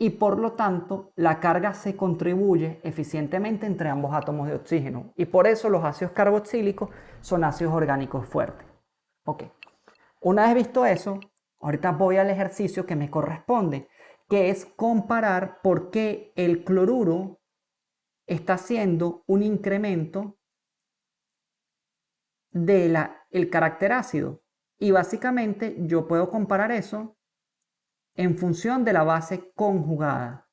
y por lo tanto la carga se contribuye eficientemente entre ambos átomos de oxígeno y por eso los ácidos carboxílicos son ácidos orgánicos fuertes. Ok, una vez visto eso, ahorita voy al ejercicio que me corresponde, que es comparar por qué el cloruro está haciendo un incremento del carácter ácido. Y básicamente yo puedo comparar eso en función de la base conjugada,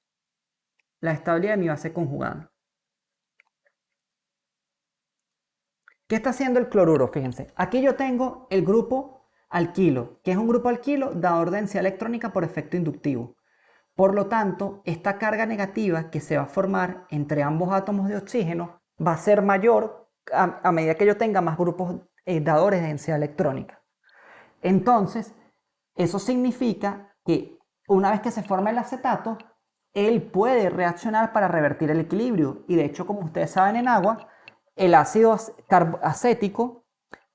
la estabilidad de mi base conjugada. ¿Qué está haciendo el cloruro? Fíjense, aquí yo tengo el grupo alquilo, que es un grupo alquilo dador de densidad electrónica por efecto inductivo. Por lo tanto, esta carga negativa que se va a formar entre ambos átomos de oxígeno va a ser mayor a medida que yo tenga más grupos dadores de densidad electrónica. Entonces, eso significa que una vez que se forma el acetato, él puede reaccionar para revertir el equilibrio. Y de hecho, como ustedes saben en agua, el ácido acético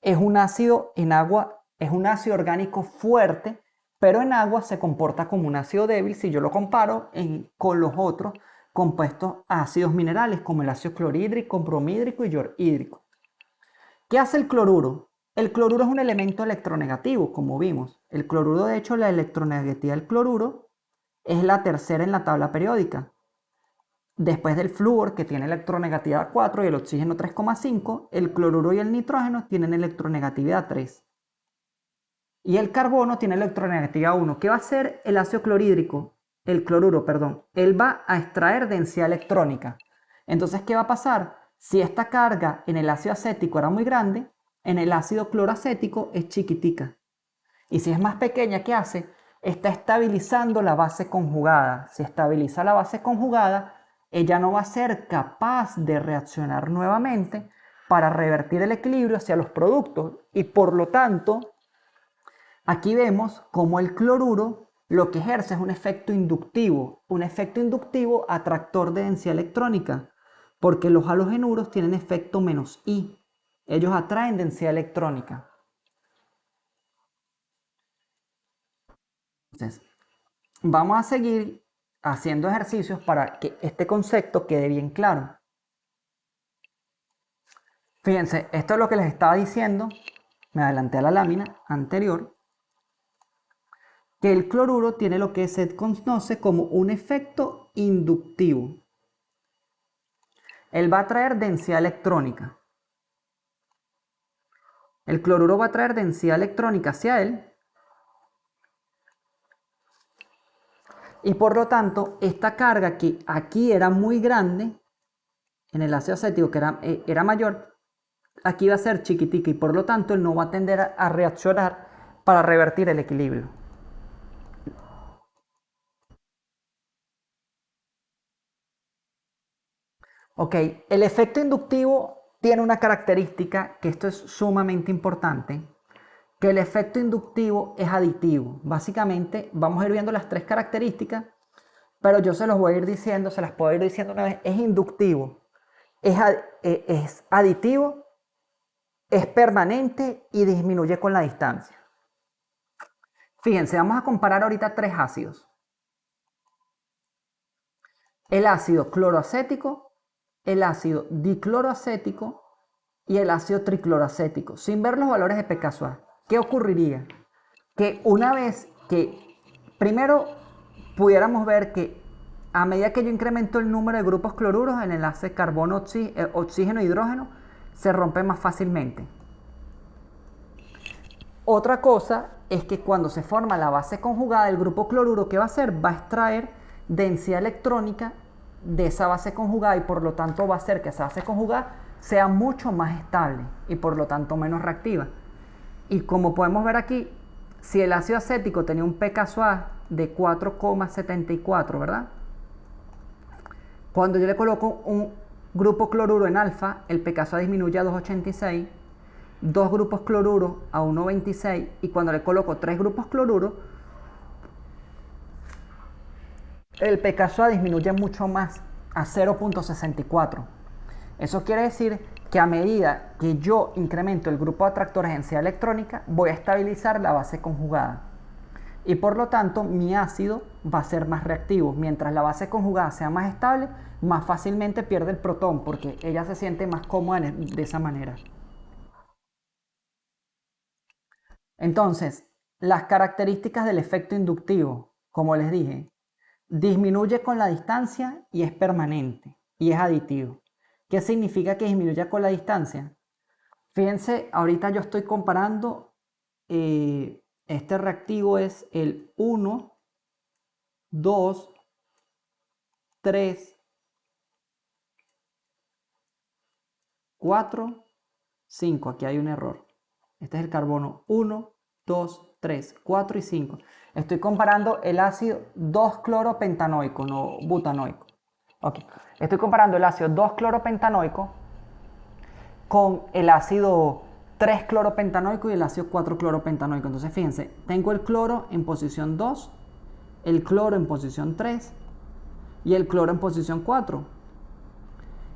es un ácido en agua, es un ácido orgánico fuerte, pero en agua se comporta como un ácido débil si yo lo comparo con los otros compuestos ácidos minerales como el ácido clorhídrico, bromhídrico y yorhídrico. ¿Qué hace el cloruro? El cloruro es un elemento electronegativo, como vimos. El cloruro, de hecho, la electronegatividad del cloruro es la tercera en la tabla periódica. Después del flúor, que tiene electronegatividad 4 y el oxígeno 3,5, el cloruro y el nitrógeno tienen electronegatividad 3. Y el carbono tiene electronegatividad 1. ¿Qué va a hacer el ácido clorhídrico? El cloruro, perdón. Él va a extraer densidad electrónica. Entonces, ¿qué va a pasar? Si esta carga en el ácido acético era muy grande, en el ácido cloracético es chiquitica. Y si es más pequeña, ¿qué hace? Está estabilizando la base conjugada. Si estabiliza la base conjugada, ella no va a ser capaz de reaccionar nuevamente para revertir el equilibrio hacia los productos. Y por lo tanto, aquí vemos cómo el cloruro lo que ejerce es un efecto inductivo atractor de densidad electrónica, porque los halogenuros tienen efecto -I. Ellos atraen densidad electrónica. Entonces, vamos a seguir haciendo ejercicios para que este concepto quede bien claro. Fíjense, esto es lo que les estaba diciendo, me adelanté a la lámina anterior, que el cloruro tiene lo que se conoce como un efecto inductivo. Él va a traer densidad electrónica. El cloruro va a traer densidad electrónica hacia él y por lo tanto esta carga que aquí era muy grande, en el ácido acético que era mayor, aquí va a ser chiquitica y por lo tanto él no va a tender a reaccionar para revertir el equilibrio. Ok, el efecto inductivo tiene una característica que esto es sumamente importante, que el efecto inductivo es aditivo. Básicamente vamos a ir viendo las tres características, pero yo se los voy a ir diciendo, se las puedo ir diciendo una vez. Es inductivo, es aditivo, es permanente y disminuye con la distancia. Fíjense, vamos a comparar ahorita tres ácidos. El ácido cloroacético, el ácido dicloroacético y el ácido tricloroacético, sin ver los valores de pKa. ¿Qué ocurriría? Que una vez que primero pudiéramos ver que a medida que yo incremento el número de grupos cloruros, el enlace carbono, oxígeno e hidrógeno se rompe más fácilmente. Otra cosa es que cuando se forma la base conjugada, el grupo cloruro, ¿qué va a hacer? Va a extraer densidad electrónica de esa base conjugada y por lo tanto va a hacer que esa base conjugada sea mucho más estable y por lo tanto menos reactiva. Y como podemos ver aquí, si el ácido acético tenía un pKa de 4,74, ¿verdad? Cuando yo le coloco un grupo cloruro en alfa, el pKa disminuye a 2,86, dos grupos cloruros a 1,26 y cuando le coloco tres grupos cloruros, el pKa disminuye mucho más a 0,64. Eso quiere decir que a medida que yo incremento el grupo de atractores en densidad electrónica, voy a estabilizar la base conjugada. Y por lo tanto, mi ácido va a ser más reactivo. Mientras la base conjugada sea más estable, más fácilmente pierde el protón, porque ella se siente más cómoda de esa manera. Entonces, las características del efecto inductivo, como les dije, disminuye con la distancia y es permanente y es aditivo. ¿Qué significa que disminuya con la distancia? Fíjense, ahorita yo estoy comparando, este reactivo es el 1, 2, 3, 4, 5. Aquí hay un error. Este es el carbono 1, 2, 3, 4 y 5. Estoy comparando el ácido 2-cloropentanoico, no butanoico. Okay. Estoy comparando el ácido 2-cloropentanoico con el ácido 3-cloropentanoico y el ácido 4-cloropentanoico. Entonces, fíjense, tengo el cloro en posición 2, el cloro en posición 3 y el cloro en posición 4.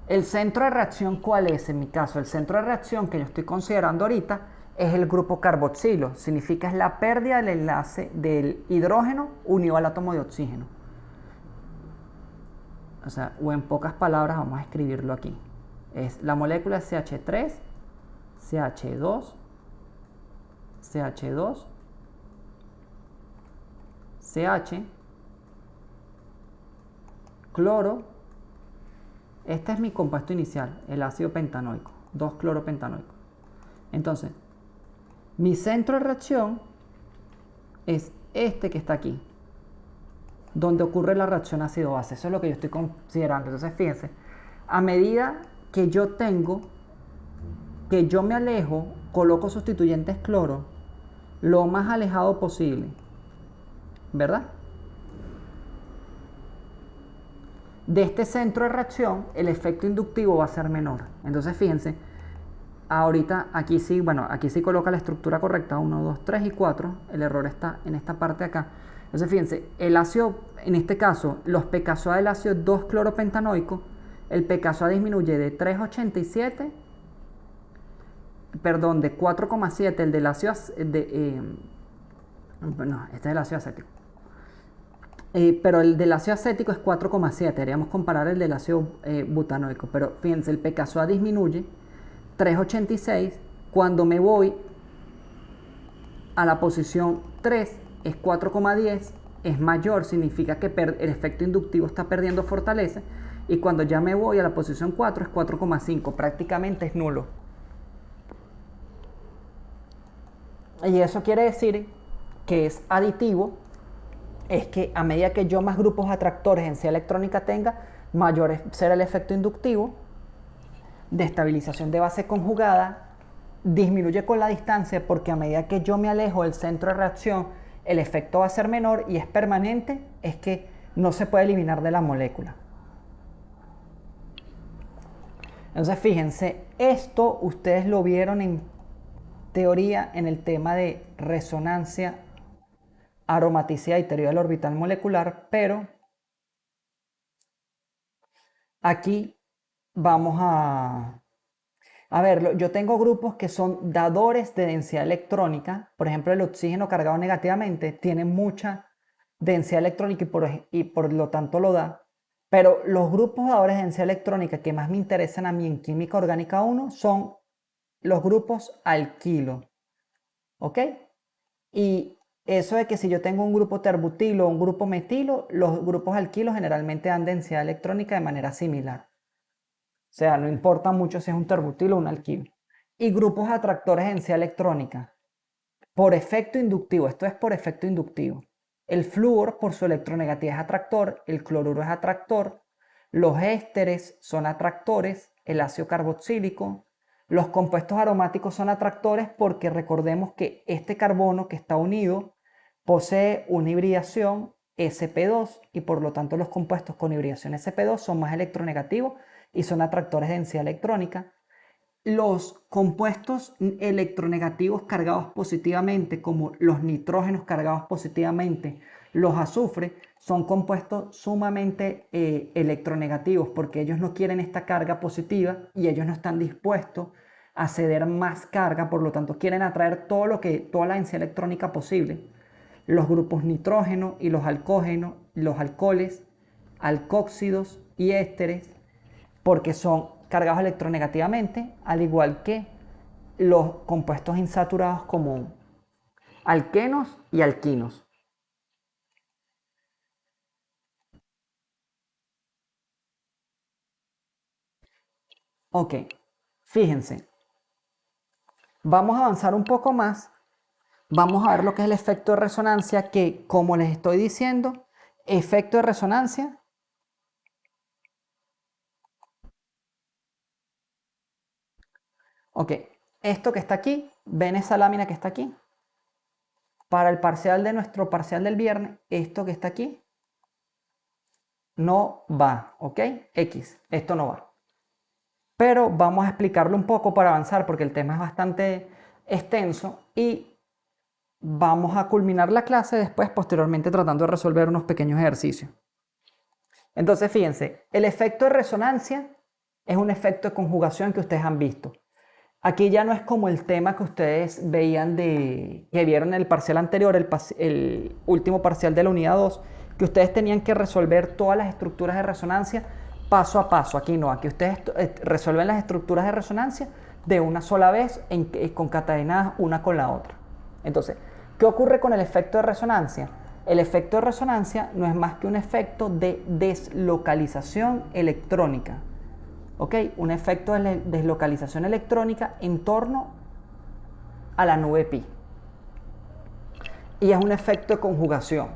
¿El centro de reacción cuál es en mi caso? El centro de reacción que yo estoy considerando ahorita es el grupo carboxilo. Significa es la pérdida del enlace del hidrógeno unido al átomo de oxígeno. O sea, o en pocas palabras vamos a escribirlo aquí. Es la molécula CH3, CH2, CH2, CH, cloro. Este es mi compuesto inicial, el ácido pentanoico, 2-cloropentanoico. Entonces, mi centro de reacción es este que está aquí, donde ocurre la reacción ácido-base. Eso es lo que yo estoy considerando. Entonces, fíjense, a medida que yo me alejo, coloco sustituyentes cloro lo más alejado posible, ¿verdad? De este centro de reacción, el efecto inductivo va a ser menor. Entonces, fíjense, ahorita aquí sí, bueno, aquí sí coloca la estructura correcta, 1, 2, 3 y 4. El error está en esta parte de acá. Entonces, fíjense, el ácido, en este caso, los pKa del ácido 2-cloropentanoico, el pKa disminuye de 3,87, perdón, de 4,7 el del ácido, no, este es el ácido acético. Pero el del ácido acético es 4,7. Deberíamos comparar el del ácido butanoico. Pero fíjense, el pKa disminuye 3,86. Cuando me voy a la posición 3 es 4,10. Es mayor, significa que el efecto inductivo está perdiendo fortaleza. Y cuando ya me voy a la posición 4 es 4,5. Prácticamente es nulo. Y eso quiere decir que es aditivo. Es que a medida que yo más grupos atractores en densidad electrónica tenga, mayor será el efecto inductivo de estabilización de base conjugada. Disminuye con la distancia porque a medida que yo me alejo del centro de reacción, el efecto va a ser menor y es permanente, es que no se puede eliminar de la molécula. Entonces, fíjense, esto ustedes lo vieron en teoría en el tema de resonancia, aromaticidad y teoría del orbital molecular, pero aquí vamos a A ver, yo tengo grupos que son dadores de densidad electrónica. Por ejemplo, el oxígeno cargado negativamente tiene mucha densidad electrónica y por lo tanto lo da. Pero los grupos dadores de densidad electrónica que más me interesan a mí en química orgánica 1 son los grupos alquilo. ¿Ok? Y eso de que si yo tengo un grupo terbutilo o un grupo metilo, los grupos alquilos generalmente dan densidad electrónica de manera similar. O sea, no importa mucho si es un terbutilo o un alquilo. Y grupos atractores de densidad electrónica. Por efecto inductivo, esto es por efecto inductivo. El flúor por su electronegatividad es atractor, el cloruro es atractor, los ésteres son atractores, el ácido carboxílico, los compuestos aromáticos son atractores porque recordemos que este carbono que está unido posee una hibridación sp2 y por lo tanto los compuestos con hibridación sp2 son más electronegativos y son atractores de densidad electrónica. Los compuestos electronegativos cargados positivamente, como los nitrógenos cargados positivamente, los azufres, son compuestos sumamente electronegativos porque ellos no quieren esta carga positiva y ellos no están dispuestos a ceder más carga, por lo tanto quieren atraer toda la densidad electrónica posible. Los grupos nitrógeno y los alcógenos, los alcoholes, alcóxidos y ésteres porque son cargados electronegativamente, al igual que los compuestos insaturados como alquenos y alquinos. Ok, fíjense, vamos a avanzar un poco más, vamos a ver lo que es el efecto de resonancia, que como les estoy diciendo, efecto de resonancia, ok, esto que está aquí, ven esa lámina que está aquí, para el parcial de nuestro parcial del viernes, esto que está aquí, no va, ok, X, esto no va. Pero vamos a explicarlo un poco para avanzar porque el tema es bastante extenso y vamos a culminar la clase después, posteriormente, tratando de resolver unos pequeños ejercicios. Entonces, fíjense, el efecto de resonancia es un efecto de conjugación que ustedes han visto. Aquí ya no es como el tema que ustedes veían que vieron en el parcial anterior, el último parcial de la unidad 2, que ustedes tenían que resolver todas las estructuras de resonancia paso a paso. Aquí no, aquí ustedes resuelven las estructuras de resonancia de una sola vez, concatenadas una con la otra. Entonces, ¿qué ocurre con el efecto de resonancia? El efecto de resonancia no es más que un efecto de deslocalización electrónica. ¿Ok? Un efecto de deslocalización electrónica en torno a la nube pi. Y es un efecto de conjugación.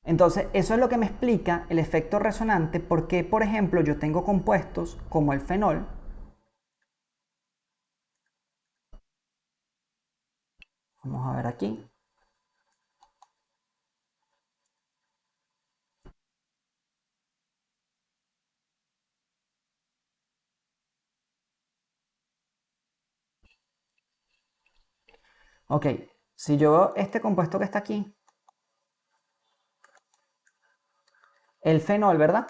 Entonces, eso es lo que me explica el efecto resonante, porque, por ejemplo, yo tengo compuestos como el fenol. Vamos a ver aquí. Ok, si yo veo este compuesto que está aquí, el fenol, ¿verdad?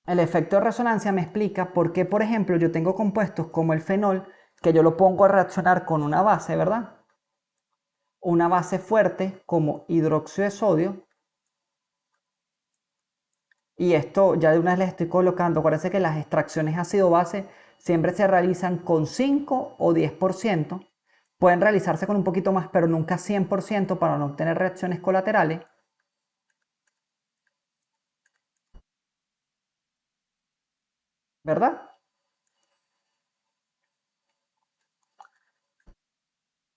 El efecto de resonancia me explica por qué, por ejemplo, yo tengo compuestos como el fenol, que yo lo pongo a reaccionar con una base, ¿verdad? Una base fuerte como hidróxido de sodio. Y esto ya de una vez les estoy colocando. Acuérdense que las extracciones ácido-base siempre se realizan con 5 o 10%. Pueden realizarse con un poquito más, pero nunca 100% para no obtener reacciones colaterales. ¿Verdad?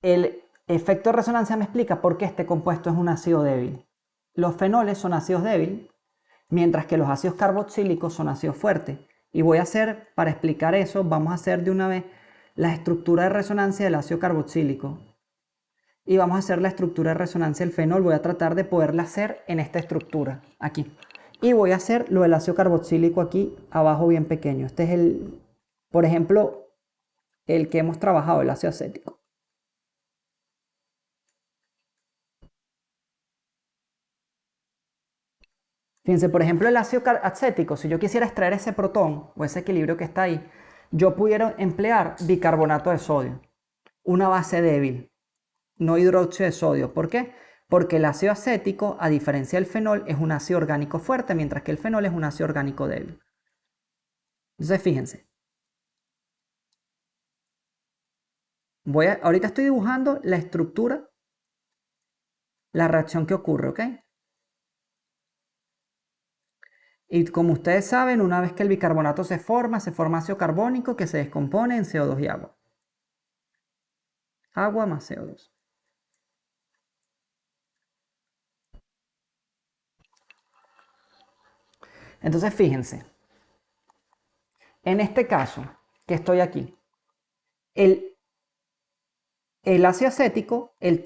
El efecto de resonancia me explica por qué este compuesto es un ácido débil. Los fenoles son ácidos débiles, mientras que los ácidos carboxílicos son ácidos fuertes. Y voy a hacer, para explicar eso, vamos a hacer de una vez la estructura de resonancia del ácido carboxílico. Y vamos a hacer la estructura de resonancia del fenol. Voy a tratar de poderla hacer en esta estructura, aquí. Y voy a hacer lo del ácido carboxílico aquí abajo bien pequeño. Este es por ejemplo, el que hemos trabajado, el ácido acético. Fíjense, por ejemplo, el ácido acético, si yo quisiera extraer ese protón o ese equilibrio que está ahí, yo pudiera emplear bicarbonato de sodio, una base débil, no hidróxido de sodio. ¿Por qué? Porque el ácido acético, a diferencia del fenol, es un ácido orgánico fuerte, mientras que el fenol es un ácido orgánico débil. Entonces, fíjense, ahorita estoy dibujando la estructura, la reacción que ocurre, ¿ok? Y como ustedes saben, una vez que el bicarbonato se forma ácido carbónico que se descompone en CO2 y agua. Agua más CO2. Entonces, fíjense, en este caso que estoy aquí, el, el ácido acético, él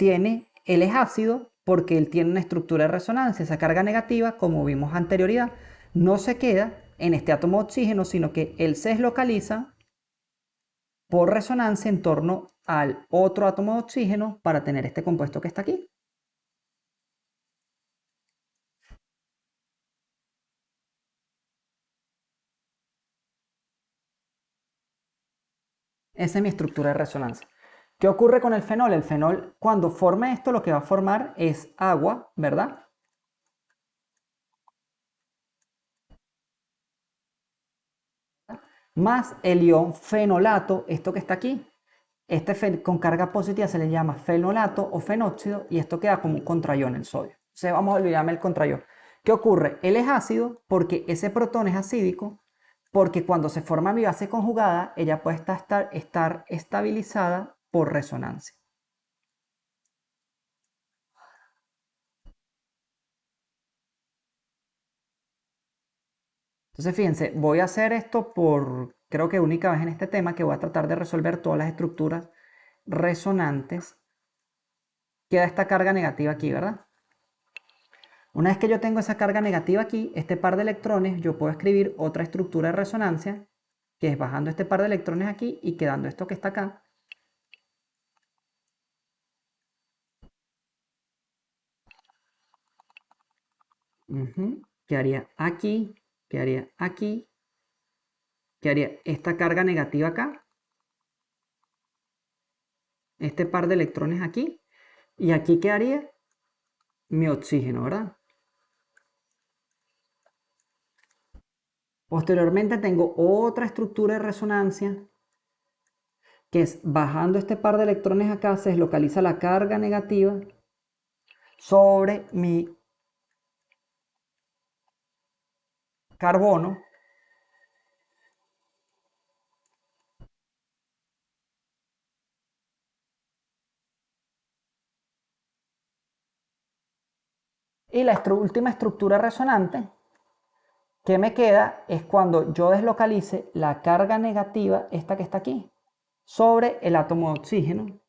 es ácido porque él tiene una estructura de resonancia. Esa carga negativa, como vimos anterioridad, no se queda en este átomo de oxígeno, sino que él se deslocaliza por resonancia en torno al otro átomo de oxígeno para tener este compuesto que está aquí. Esa es mi estructura de resonancia. ¿Qué ocurre con el fenol? El fenol, cuando forme esto, lo que va a formar es agua, ¿verdad? Más el ion fenolato, esto que está aquí. Este con carga positiva se le llama fenolato o fenóxido y esto queda como un contraion el sodio. Entonces vamos a olvidarme el contraion. ¿Qué ocurre? Él es ácido porque ese protón es acídico, porque cuando se forma mi base conjugada, ella puede estar estabilizada por resonancia. Entonces, fíjense, voy a hacer esto por, creo que única vez en este tema, que voy a tratar de resolver todas las estructuras resonantes. Queda esta carga negativa aquí, ¿verdad? Una vez que yo tengo esa carga negativa aquí, este par de electrones, yo puedo escribir otra estructura de resonancia, que es bajando este par de electrones aquí y quedando esto que está acá. Quedaría aquí, quedaría aquí, quedaría esta carga negativa acá, este par de electrones aquí, y aquí quedaría mi oxígeno, ¿verdad? Posteriormente tengo otra estructura de resonancia, que es bajando este par de electrones acá, se deslocaliza la carga negativa sobre mi carbono. Y la última estructura resonante que me queda es cuando yo deslocalice la carga negativa, esta que está aquí, sobre el átomo de oxígeno.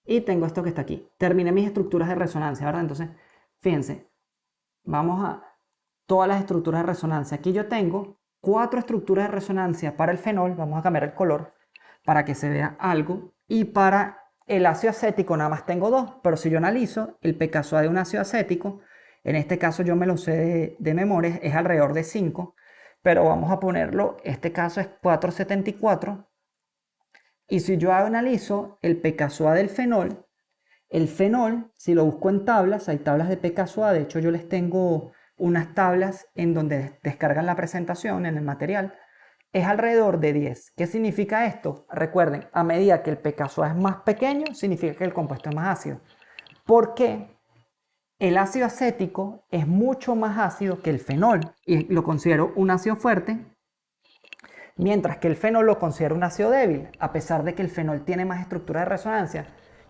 Y tengo esto que está aquí. Terminé mis estructuras de resonancia, ¿verdad? Entonces, fíjense, vamos a todas las estructuras de resonancia. Aquí yo tengo 4 estructuras de resonancia para el fenol. Vamos a cambiar el color para que se vea algo. Y para el ácido acético nada más tengo 2. Pero si yo analizo el pKa de un ácido acético, en este caso yo me lo sé de memoria, es alrededor de 5. Pero vamos a ponerlo, este caso es 4,74. Y si yo analizo el pKa del fenol, el fenol, si lo busco en tablas, hay tablas de pKa, de hecho yo les tengo unas tablas en donde descargan la presentación en el material, es alrededor de 10. ¿Qué significa esto? Recuerden, a medida que el pKa es más pequeño, significa que el compuesto es más ácido. Porque el ácido acético es mucho más ácido que el fenol y lo considero un ácido fuerte, mientras que el fenol lo considero un ácido débil, a pesar de que el fenol tiene más estructura de resonancia.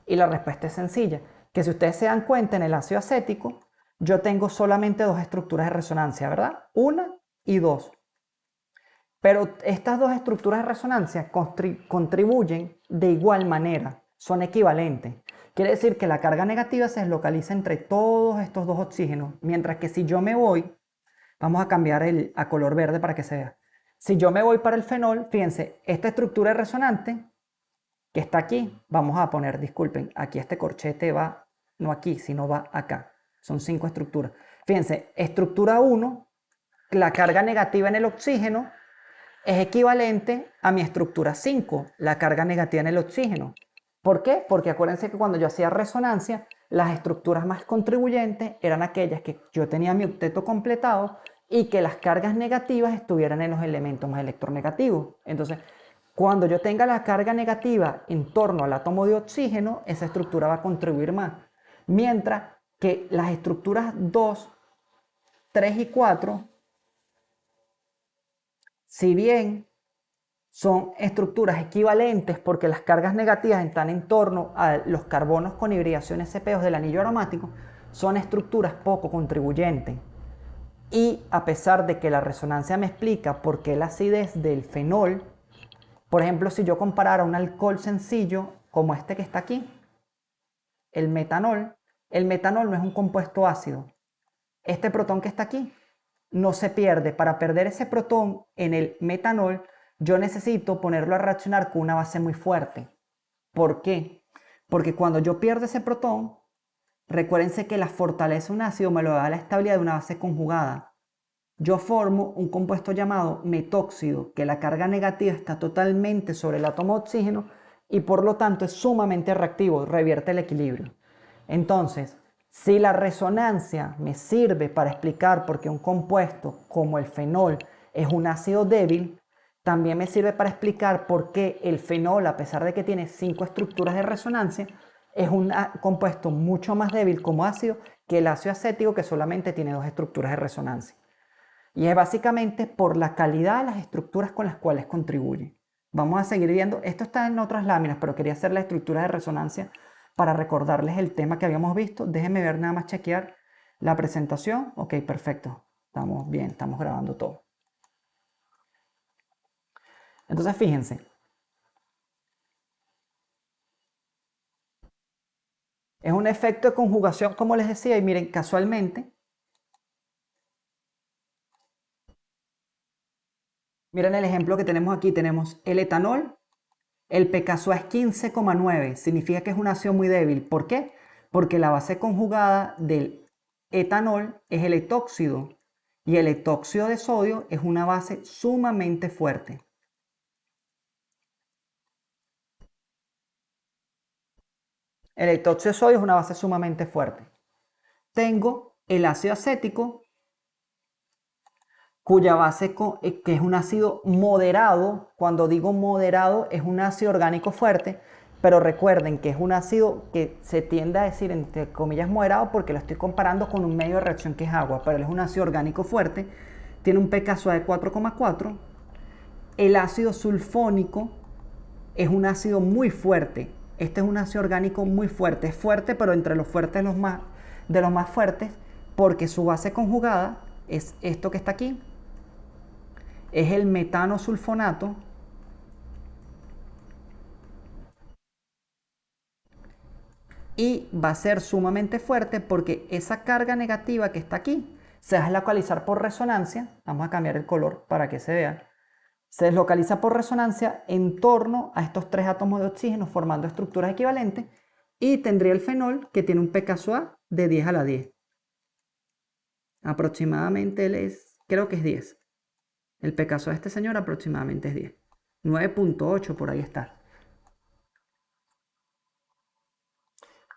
Y la respuesta es sencilla, que si ustedes se dan cuenta en el ácido acético, yo tengo solamente 2 estructuras de resonancia, ¿verdad? 1 y 2. Pero estas 2 estructuras de resonancia contribuyen de igual manera, son equivalentes. Quiere decir que la carga negativa se deslocaliza entre todos estos 2 oxígenos, mientras que si yo me voy, vamos a cambiar a color verde para que se vea. Si yo me voy para el fenol, fíjense, esta estructura resonante que está aquí, vamos a poner, disculpen, aquí este corchete va, no aquí, sino va acá. Son 5 estructuras. Fíjense, estructura 1, la carga negativa en el oxígeno es equivalente a mi estructura 5, la carga negativa en el oxígeno. ¿Por qué? Porque acuérdense que cuando yo hacía resonancia, las estructuras más contribuyentes eran aquellas que yo tenía mi octeto completado y que las cargas negativas estuvieran en los elementos más electronegativos. Entonces, cuando yo tenga la carga negativa en torno al átomo de oxígeno, esa estructura va a contribuir más. Mientras que las estructuras 2, 3 y 4, si bien son estructuras equivalentes porque las cargas negativas están en torno a los carbonos con hibridación SP2 del anillo aromático, son estructuras poco contribuyentes. Y a pesar de que la resonancia me explica por qué la acidez del fenol, por ejemplo, si yo comparara un alcohol sencillo como este que está aquí, el metanol no es un compuesto ácido. Este protón que está aquí no se pierde. Para perder ese protón en el metanol, yo necesito ponerlo a reaccionar con una base muy fuerte. ¿Por qué? Porque cuando yo pierdo ese protón, recuérdense que la fortaleza de un ácido me lo da la estabilidad de una base conjugada. Yo formo un compuesto llamado metóxido, que la carga negativa está totalmente sobre el átomo de oxígeno y por lo tanto es sumamente reactivo, revierte el equilibrio. Entonces, si la resonancia me sirve para explicar por qué un compuesto como el fenol es un ácido débil, también me sirve para explicar por qué el fenol, a pesar de que tiene 5 estructuras de resonancia, es un compuesto mucho más débil como ácido que el ácido acético, que solamente tiene 2 estructuras de resonancia. Y es básicamente por la calidad de las estructuras con las cuales contribuye. Vamos a seguir viendo, esto está en otras láminas, pero quería hacer la estructura de resonancia para recordarles el tema que habíamos visto. Déjenme ver nada más chequear la presentación. Ok, perfecto. Estamos bien, estamos grabando todo. Entonces fíjense. Es un efecto de conjugación, como les decía, y miren, casualmente, miren el ejemplo que tenemos aquí. Tenemos el etanol, el pKa es 15,9, significa que es un ácido muy débil. ¿Por qué? Porque la base conjugada del etanol es el etóxido y el etóxido de sodio es una base sumamente fuerte. El etóxido de sodio es una base sumamente fuerte. Tengo el ácido acético, cuya base que es un ácido moderado. Cuando digo moderado es un ácido orgánico fuerte, pero recuerden que es un ácido que se tiende a decir entre comillas moderado porque lo estoy comparando con un medio de reacción que es agua, pero él es un ácido orgánico fuerte, tiene un pKa de 4,4. El ácido sulfónico es un ácido muy fuerte. Este es un ácido orgánico muy fuerte. Es fuerte, pero entre los fuertes de los más fuertes, porque su base conjugada es esto que está aquí. Es el metano sulfonato. Y va a ser sumamente fuerte porque esa carga negativa que está aquí se va a localizar por resonancia. Vamos a cambiar el color para que se vea. Se deslocaliza por resonancia en torno a estos 3 átomos de oxígeno formando estructuras equivalentes y tendría el fenol que tiene un pKa de 10 a la 10. Aproximadamente él es, creo que es 10. El pKa de este señor aproximadamente es 10. 9,8 por ahí está.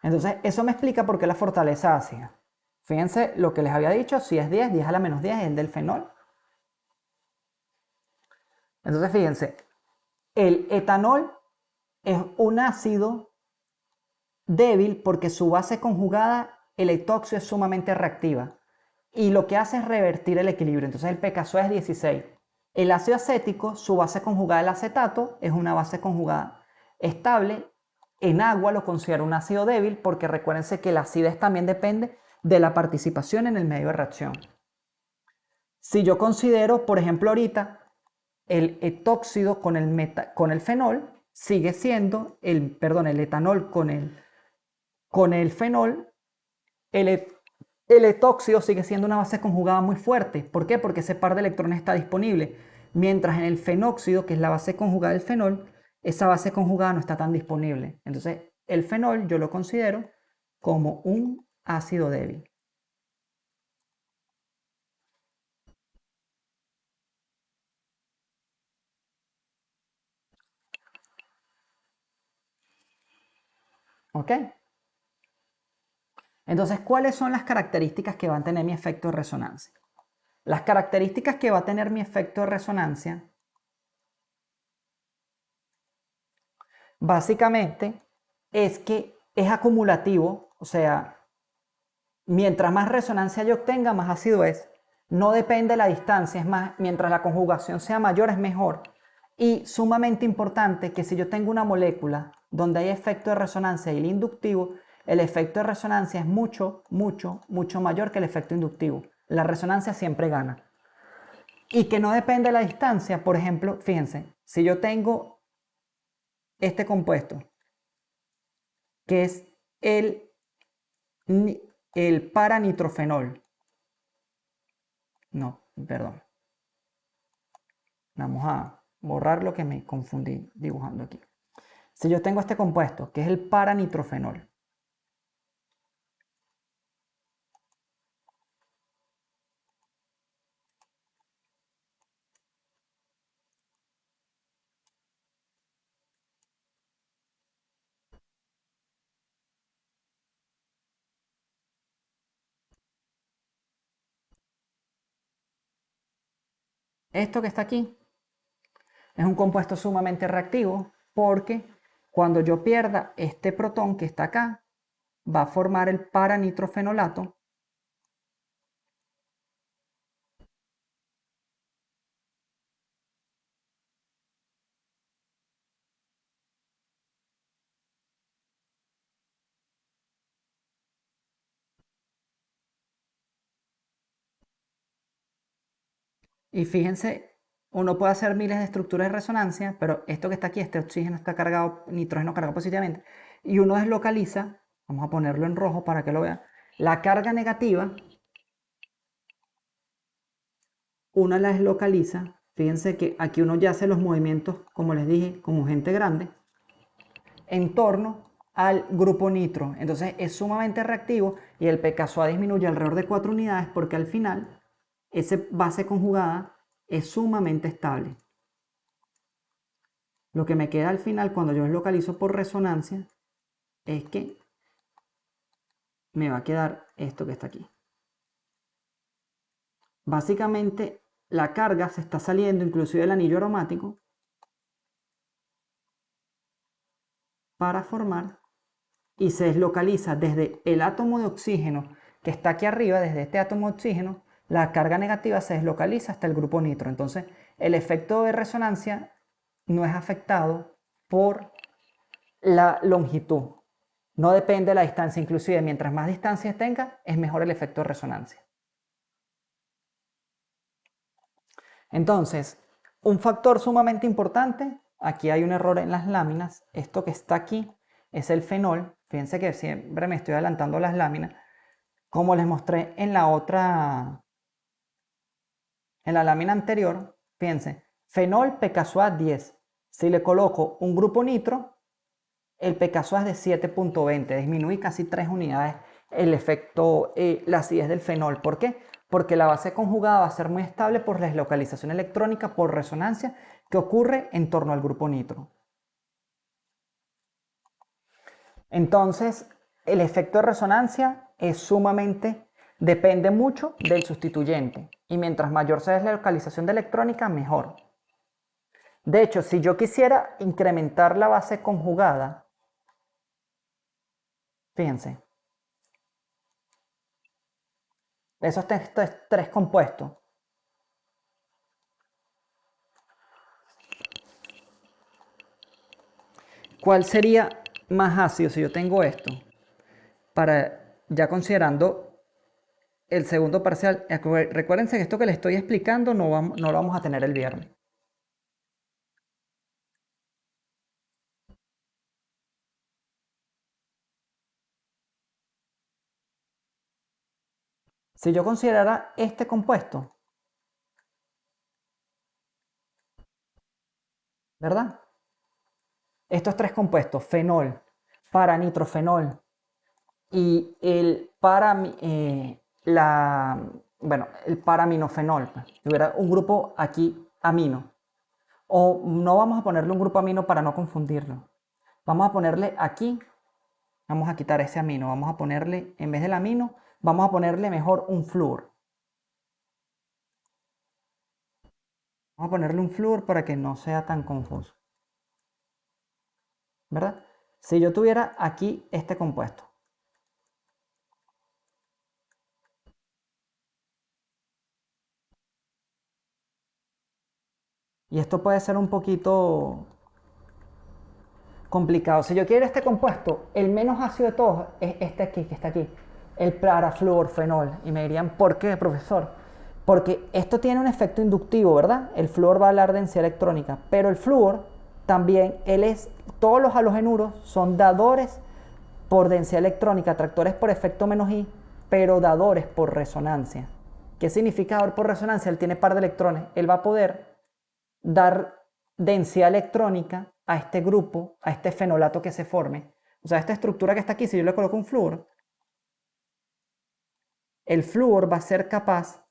Entonces eso me explica por qué la fortaleza ácida. Fíjense lo que les había dicho, si es 10, 10 a la menos 10 es el del fenol. Entonces fíjense, el etanol es un ácido débil porque su base conjugada, el etóxido, es sumamente reactiva y lo que hace es revertir el equilibrio. Entonces el pKa es 16. El ácido acético, su base conjugada, el acetato, es una base conjugada estable. En agua lo considero un ácido débil porque recuérdense que la acidez también depende de la participación en el medio de reacción. Si yo considero, por ejemplo, ahorita el etóxido con el fenol, sigue siendo el etanol con el fenol, el etóxido sigue siendo una base conjugada muy fuerte. ¿Por qué? Porque ese par de electrones está disponible. Mientras en el fenóxido, que es la base conjugada del fenol, esa base conjugada no está tan disponible. Entonces, el fenol yo lo considero como un ácido débil. ¿Ok? Entonces, ¿cuáles son las características que va a tener mi efecto de resonancia? Las características que va a tener mi efecto de resonancia, básicamente, es que es acumulativo, o sea, mientras más resonancia yo obtenga, más ácido es. No depende de la distancia, es más, mientras la conjugación sea mayor, es mejor. Y sumamente importante que si yo tengo una molécula donde hay efecto de resonancia y el inductivo, el efecto de resonancia es mucho, mucho, mucho mayor que el efecto inductivo. La resonancia siempre gana. Y que no depende de la distancia, por ejemplo, fíjense, si yo tengo este compuesto, que es el, el paranitrofenol, no, perdón, vamos a borrar lo que me confundí dibujando aquí. Si yo tengo este compuesto, que es el paranitrofenol, esto que está aquí es un compuesto sumamente reactivo porque cuando yo pierda este protón que está acá, va a formar el paranitrofenolato. Y fíjense, uno puede hacer miles de estructuras de resonancia, pero esto que está aquí, este oxígeno está cargado, nitrógeno cargado positivamente, y uno deslocaliza, vamos a ponerlo en rojo para que lo vean, la carga negativa, uno la deslocaliza, fíjense que aquí uno ya hace los movimientos, como les dije, como gente grande, en torno al grupo nitro. Entonces es sumamente reactivo y el pKa disminuye alrededor de 4 unidades porque al final esa base conjugada es sumamente estable. Lo que me queda al final cuando yo localizo por resonancia es que me va a quedar esto que está aquí. Básicamente la carga se está saliendo inclusive del anillo aromático para formar y se deslocaliza desde el átomo de oxígeno que está aquí arriba, desde este átomo de oxígeno, la carga negativa se deslocaliza hasta el grupo nitro. Entonces el efecto de resonancia no es afectado por la longitud. No depende de la distancia, inclusive mientras más distancia tenga, es mejor el efecto de resonancia. Entonces, un factor sumamente importante, aquí hay un error en las láminas, esto que está aquí es el fenol, fíjense que siempre me estoy adelantando las láminas, como les mostré en la otra, en la lámina anterior, fíjense, fenol pKa 10, si le coloco un grupo nitro, el pKa es de 7.20, disminuye casi 3 unidades el efecto, la acidez del fenol. ¿Por qué? Porque la base conjugada va a ser muy estable por la deslocalización electrónica por resonancia que ocurre en torno al grupo nitro. Entonces, el efecto de resonancia es sumamente, depende mucho del sustituyente. Y mientras mayor sea la localización de electrónica, mejor. De hecho, si yo quisiera incrementar la base conjugada, fíjense, esos tres compuestos, ¿cuál sería más ácido si yo tengo esto? Para ya considerando el segundo parcial, recuérdense que esto que les estoy explicando no lo vamos a tener el viernes. Si yo considerara este compuesto, ¿verdad? estos tres compuestos, fenol, paranitrofenol y el paraminofenol, pues, si hubiera un grupo aquí amino, o no vamos a ponerle un grupo amino para no confundirlo, vamos a ponerle aquí, vamos a quitar ese amino, vamos a ponerle, en vez del amino, vamos a ponerle mejor un flúor. Vamos a ponerle un flúor para que no sea tan confuso, ¿verdad? Si yo tuviera aquí este compuesto, y esto puede ser un poquito complicado. Si yo quiero este compuesto, el menos ácido de todos es este aquí, que está aquí, el parafluorfenol. Y me dirían, ¿por qué, profesor? Porque esto tiene un efecto inductivo, ¿verdad? El flúor va a hablar de densidad electrónica, pero el flúor también, todos los halogenuros son dadores por densidad electrónica, atractores por efecto menos I, pero dadores por resonancia. ¿Qué significa dador por resonancia? Él tiene par de electrones. Él va a poder dar densidad electrónica a este grupo, a este fenolato que se forme. O sea, esta estructura que está aquí, si yo le coloco un flúor, el flúor va a ser capaz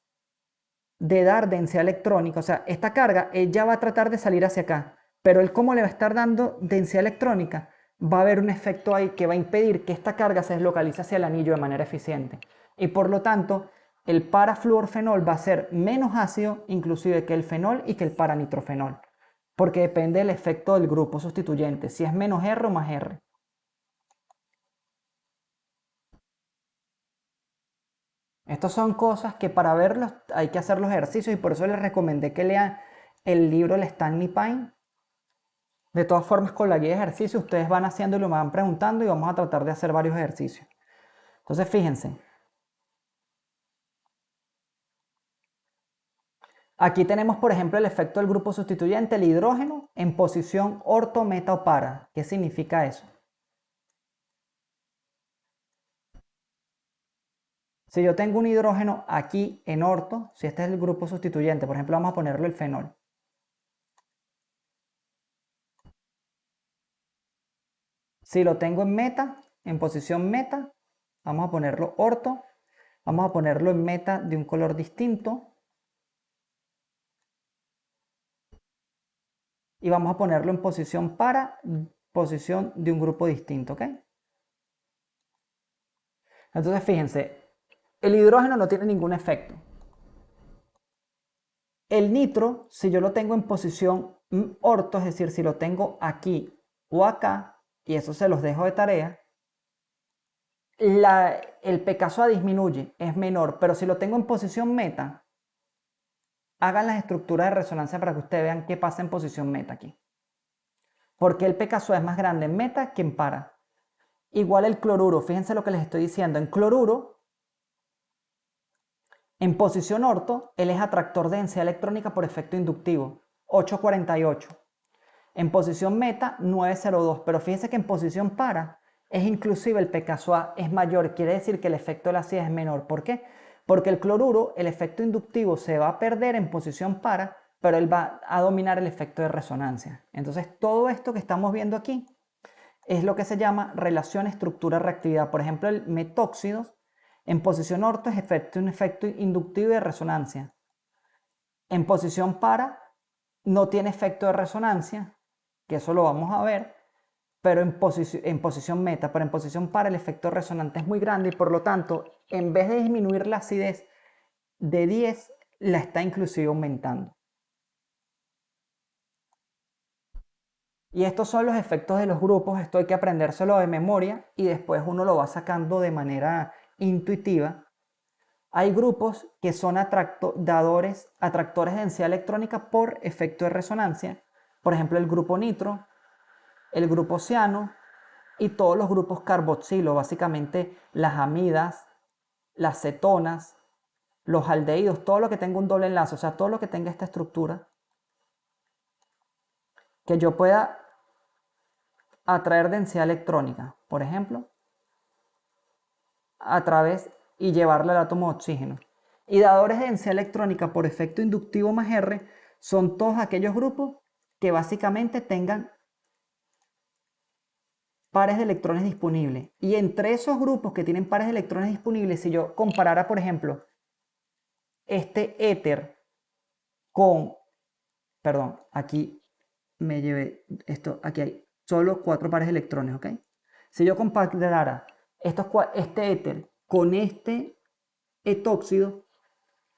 de dar densidad electrónica. O sea, esta carga, ella va a tratar de salir hacia acá. Pero él, como le va a estar dando densidad electrónica, va a haber un efecto ahí que va a impedir que esta carga se deslocalice hacia el anillo de manera eficiente. Y por lo tanto, el parafluorfenol va a ser menos ácido inclusive que el fenol y que el paranitrofenol. Porque depende del efecto del grupo sustituyente, si es menos R o más R. Estas son cosas que para verlos hay que hacer los ejercicios y por eso les recomendé que lean el libro El Stanley Pine. De todas formas, con la guía de ejercicio ustedes van haciendo y lo van preguntando y vamos a tratar de hacer varios ejercicios. Entonces, fíjense. Aquí tenemos, por ejemplo, el efecto del grupo sustituyente, el hidrógeno, en posición orto, meta o para. ¿Qué significa eso? Si yo tengo un hidrógeno aquí en orto, si este es el grupo sustituyente, por ejemplo, vamos a ponerlo el fenol. Si lo tengo en meta, en posición meta, vamos a ponerlo orto, vamos a ponerlo en meta de un color distinto y vamos a ponerlo en posición para, posición de un grupo distinto, ¿ok? Entonces fíjense, el hidrógeno no tiene ningún efecto. El nitro, si yo lo tengo en posición orto, es decir, si lo tengo aquí o acá, y eso se los dejo de tarea, el pKa disminuye, es menor, pero si lo tengo en posición meta, hagan las estructuras de resonancia para que ustedes vean qué pasa en posición meta aquí. Porque el pKa es más grande en meta que en para. Igual el cloruro, fíjense lo que les estoy diciendo, en cloruro, en posición orto, él es atractor de densidad electrónica por efecto inductivo, 848. En posición meta, 902, pero fíjense que en posición para, es inclusive el pKa es mayor, quiere decir que el efecto de la acidez es menor. ¿Por qué? Porque el cloruro, el efecto inductivo se va a perder en posición para, pero él va a dominar el efecto de resonancia. Entonces, todo esto que estamos viendo aquí es lo que se llama relación estructura-reactividad. Por ejemplo, el metóxido en posición orto es un efecto inductivo de resonancia. En posición para no tiene efecto de resonancia, que eso lo vamos a ver, pero en posición meta, pero en posición para el efecto resonante es muy grande y por lo tanto, en vez de disminuir la acidez de 10, la está inclusive aumentando. Y estos son los efectos de los grupos, esto hay que aprendérselo de memoria y después uno lo va sacando de manera intuitiva. Hay grupos que son atractores de densidad electrónica por efecto de resonancia, por ejemplo el grupo nitro, el grupo ciano y todos los grupos carboxilo, básicamente las amidas, las cetonas, los aldehídos, todo lo que tenga un doble enlace, o sea, todo lo que tenga esta estructura, que yo pueda atraer densidad electrónica, por ejemplo, a través y llevarle al átomo de oxígeno. Y dadores de densidad electrónica por efecto inductivo más R son todos aquellos grupos que básicamente tengan pares de electrones disponibles. Y entre esos grupos que tienen pares de electrones disponibles, si yo comparara, por ejemplo, este éter con, perdón, aquí me llevé esto, aquí hay solo 4 pares de electrones, ¿ok? Si yo comparara este éter con este etóxido,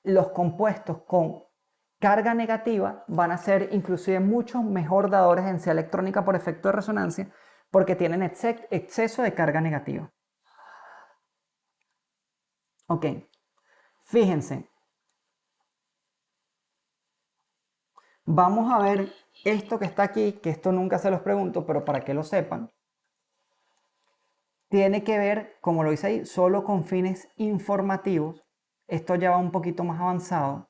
los compuestos con carga negativa van a ser inclusive mucho mejor dadores de densidad electrónica por efecto de resonancia porque tienen exceso de carga negativa. Ok, fíjense, vamos a ver esto que está aquí, que esto nunca se los pregunto, pero para que lo sepan, tiene que ver, como lo dice ahí, solo con fines informativos. Esto ya va un poquito más avanzado.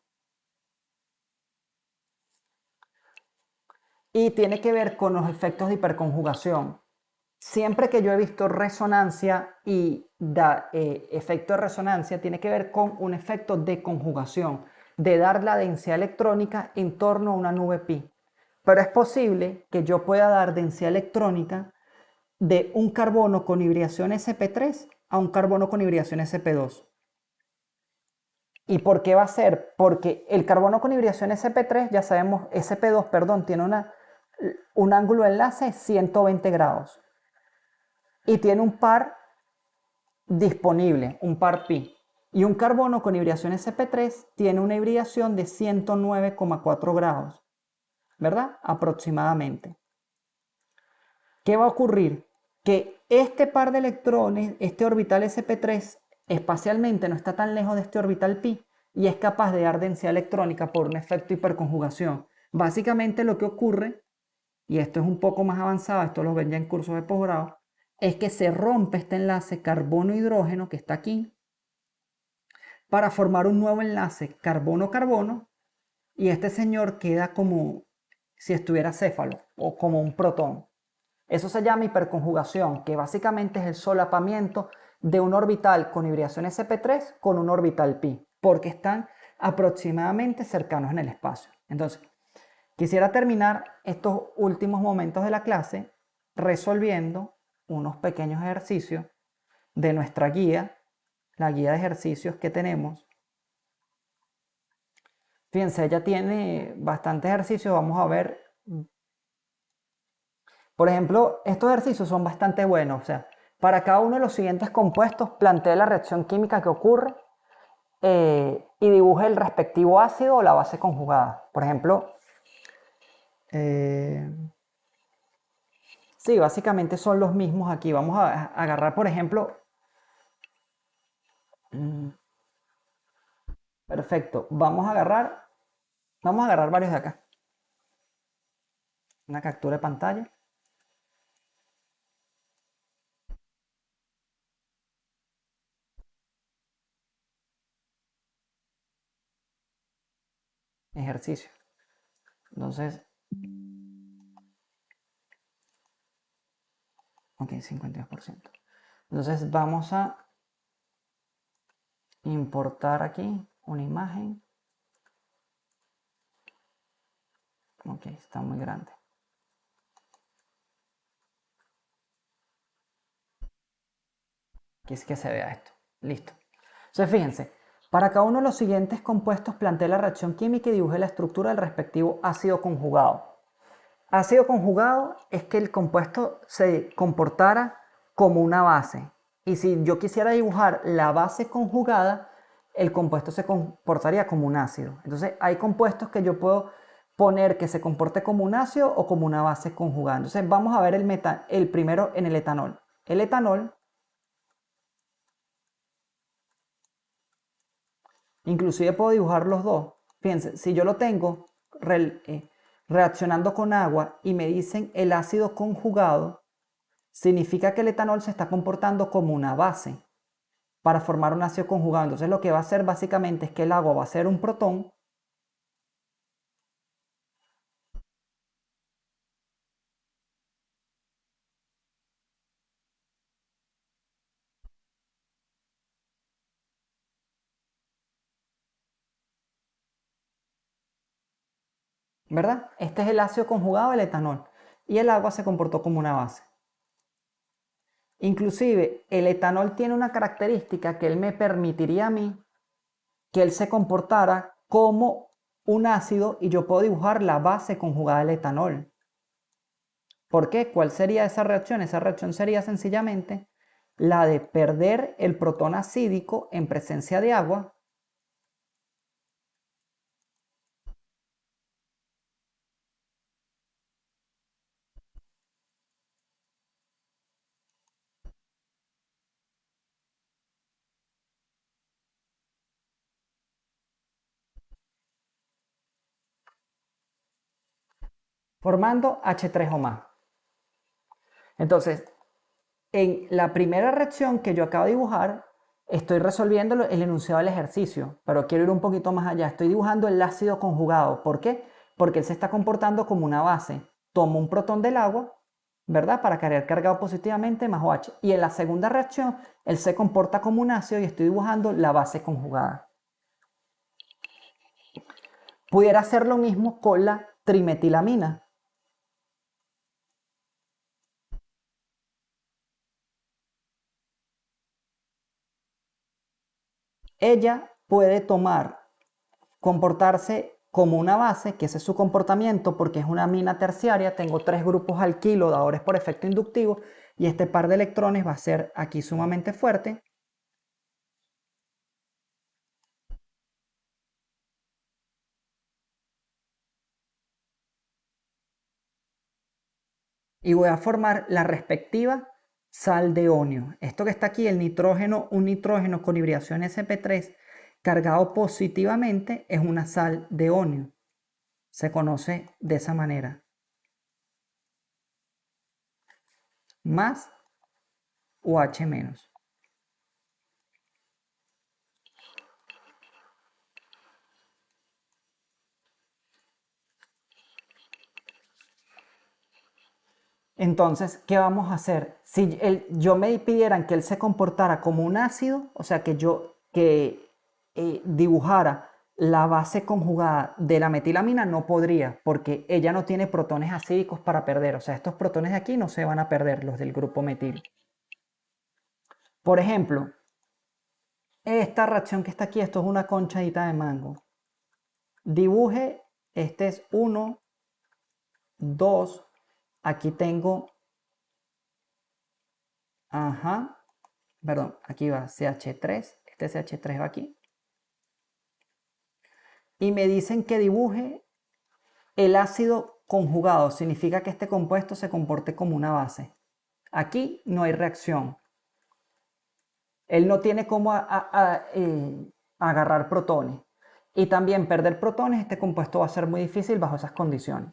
Y tiene que ver con los efectos de hiperconjugación. Siempre que yo he visto resonancia y efecto de resonancia, tiene que ver con un efecto de conjugación, de dar la densidad electrónica en torno a una nube pi. Pero es posible que yo pueda dar densidad electrónica de un carbono con hibridación sp3 a un carbono con hibridación sp2. ¿Y por qué va a ser? Porque el carbono con hibridación sp3, ya sabemos, sp2, perdón, tiene un ángulo de enlace de 120 grados y tiene un par disponible, un par pi. Y un carbono con hibridación sp3 tiene una hibridación de 109,4 grados, ¿verdad? Aproximadamente. ¿Qué va a ocurrir? Que este par de electrones, este orbital sp3, espacialmente no está tan lejos de este orbital pi y es capaz de dar densidad electrónica por un efecto hiperconjugación. Básicamente lo que ocurre, y esto es un poco más avanzado, esto lo ven ya en cursos de posgrado, es que se rompe este enlace carbono-hidrógeno que está aquí para formar un nuevo enlace carbono-carbono y este señor queda como si estuviera céfalo o como un protón. Eso se llama hiperconjugación, que básicamente es el solapamiento de un orbital con hibridación sp3 con un orbital pi, porque están aproximadamente cercanos en el espacio. Entonces, quisiera terminar estos últimos momentos de la clase resolviendo unos pequeños ejercicios de nuestra guía, la guía de ejercicios que tenemos. Fíjense, ella tiene bastante ejercicios, vamos a ver. Por ejemplo, estos ejercicios son bastante buenos, o sea, para cada uno de los siguientes compuestos plantee la reacción química que ocurre y dibuje el respectivo ácido o la base conjugada. Por ejemplo, eh, sí, básicamente son los mismos aquí. Vamos a agarrar, por ejemplo, mm, perfecto, vamos a agarrar varios de acá. Una captura de pantalla. Ejercicio. Entonces, ok, 52%. Entonces vamos a importar aquí una imagen. Ok, está muy grande. Aquí es que se vea esto. Listo. Entonces fíjense, para cada uno de los siguientes compuestos planteé la reacción química y dibujé la estructura del respectivo ácido conjugado. Ácido conjugado es que el compuesto se comportara como una base. Y si yo quisiera dibujar la base conjugada, el compuesto se comportaría como un ácido. Entonces hay compuestos que yo puedo poner que se comporte como un ácido o como una base conjugada. Entonces vamos a ver el primero en el etanol. El etanol, inclusive puedo dibujar los dos. Fíjense, si yo lo tengo reaccionando con agua y me dicen el ácido conjugado, significa que el etanol se está comportando como una base para formar un ácido conjugado. Entonces lo que va a hacer básicamente es que el agua va a ser un protón ¿verdad? Este es el ácido conjugado del etanol y el agua se comportó como una base. Inclusive el etanol tiene una característica que él me permitiría a mí que él se comportara como un ácido y yo puedo dibujar la base conjugada del etanol. ¿Por qué? ¿Cuál sería esa reacción? Esa reacción sería sencillamente la de perder el protón acídico en presencia de agua formando H3 o más. Entonces, en la primera reacción que yo acabo de dibujar, estoy resolviendo el enunciado del ejercicio, pero quiero ir un poquito más allá. Estoy dibujando el ácido conjugado. ¿Por qué? Porque él se está comportando como una base. Tomo un protón del agua, ¿verdad? Para quedar cargado positivamente más OH. Y en la segunda reacción, él se comporta como un ácido y estoy dibujando la base conjugada. Pudiera hacer lo mismo con la trimetilamina. Ella puede comportarse como una base, que ese es su comportamiento porque es una amina terciaria, tengo 3 grupos alquilo dadores por efecto inductivo y este par de electrones va a ser aquí sumamente fuerte. Y voy a formar la respectiva sal de onio. Esto que está aquí, el nitrógeno, un nitrógeno con hibridación sp3 cargado positivamente es una sal de onio. Se conoce de esa manera. Más OH menos. Entonces, ¿qué vamos a hacer? Si yo me pidieran que él se comportara como un ácido, o sea, que dibujara la base conjugada de la metilamina, no podría, porque ella no tiene protones acídicos para perder. O sea, estos protones de aquí no se van a perder, los del grupo metil. Por ejemplo, esta reacción que está aquí, esto es una conchadita de mango. Dibuje, este es 1, 2, aquí tengo, ajá, perdón, aquí va CH3, este CH3 va aquí. Y me dicen que dibuje el ácido conjugado, significa que este compuesto se comporte como una base. Aquí no hay reacción. Él no tiene cómo agarrar protones. Y también perder protones, este compuesto va a ser muy difícil bajo esas condiciones.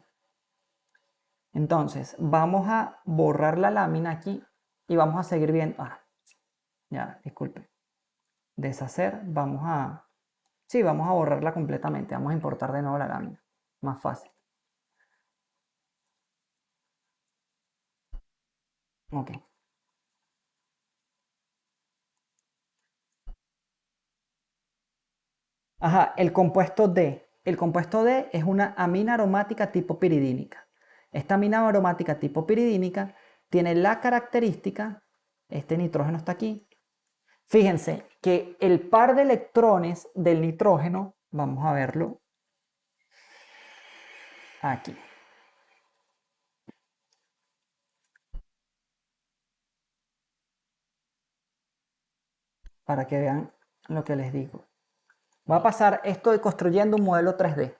Entonces, vamos a borrar la lámina aquí y vamos a seguir viendo. Ya, disculpe. Deshacer, sí, vamos a borrarla completamente. Vamos a importar de nuevo la lámina. Más fácil. Ok. Ajá, el compuesto D. El compuesto D es una amina aromática tipo piridínica. Esta amina aromática tipo piridínica tiene la característica, este nitrógeno está aquí. Fíjense que el par de electrones del nitrógeno, vamos a verlo aquí. Para que vean lo que les digo. Voy a pasar esto de construyendo un modelo 3D.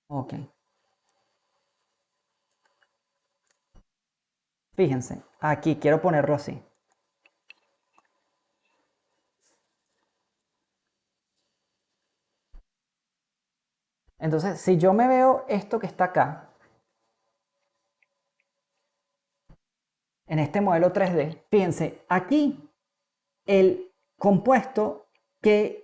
Ok. Fíjense, aquí quiero ponerlo así. Entonces, si yo me veo esto que está acá, en este modelo 3D, fíjense, aquí el compuesto,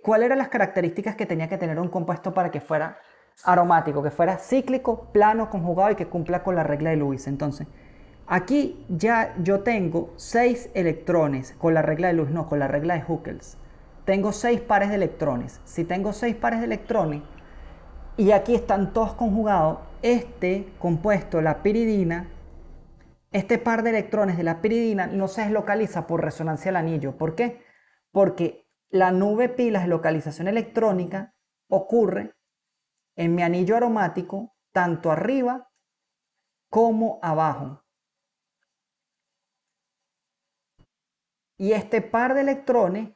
¿cuáles eran las características que tenía que tener un compuesto para que fuera aromático, que fuera cíclico, plano, conjugado y que cumpla con la regla de Lewis? Entonces, aquí ya yo tengo 6 electrones con la regla de Lewis, no, con la regla de Huckels. Tengo 6 pares de electrones. Si tengo 6 pares de electrones y aquí están todos conjugados, este compuesto, la piridina, este par de electrones de la piridina no se deslocaliza por resonancia al anillo. ¿Por qué? Porque la nube pilas de localización electrónica ocurre en mi anillo aromático tanto arriba como abajo. Y este par de electrones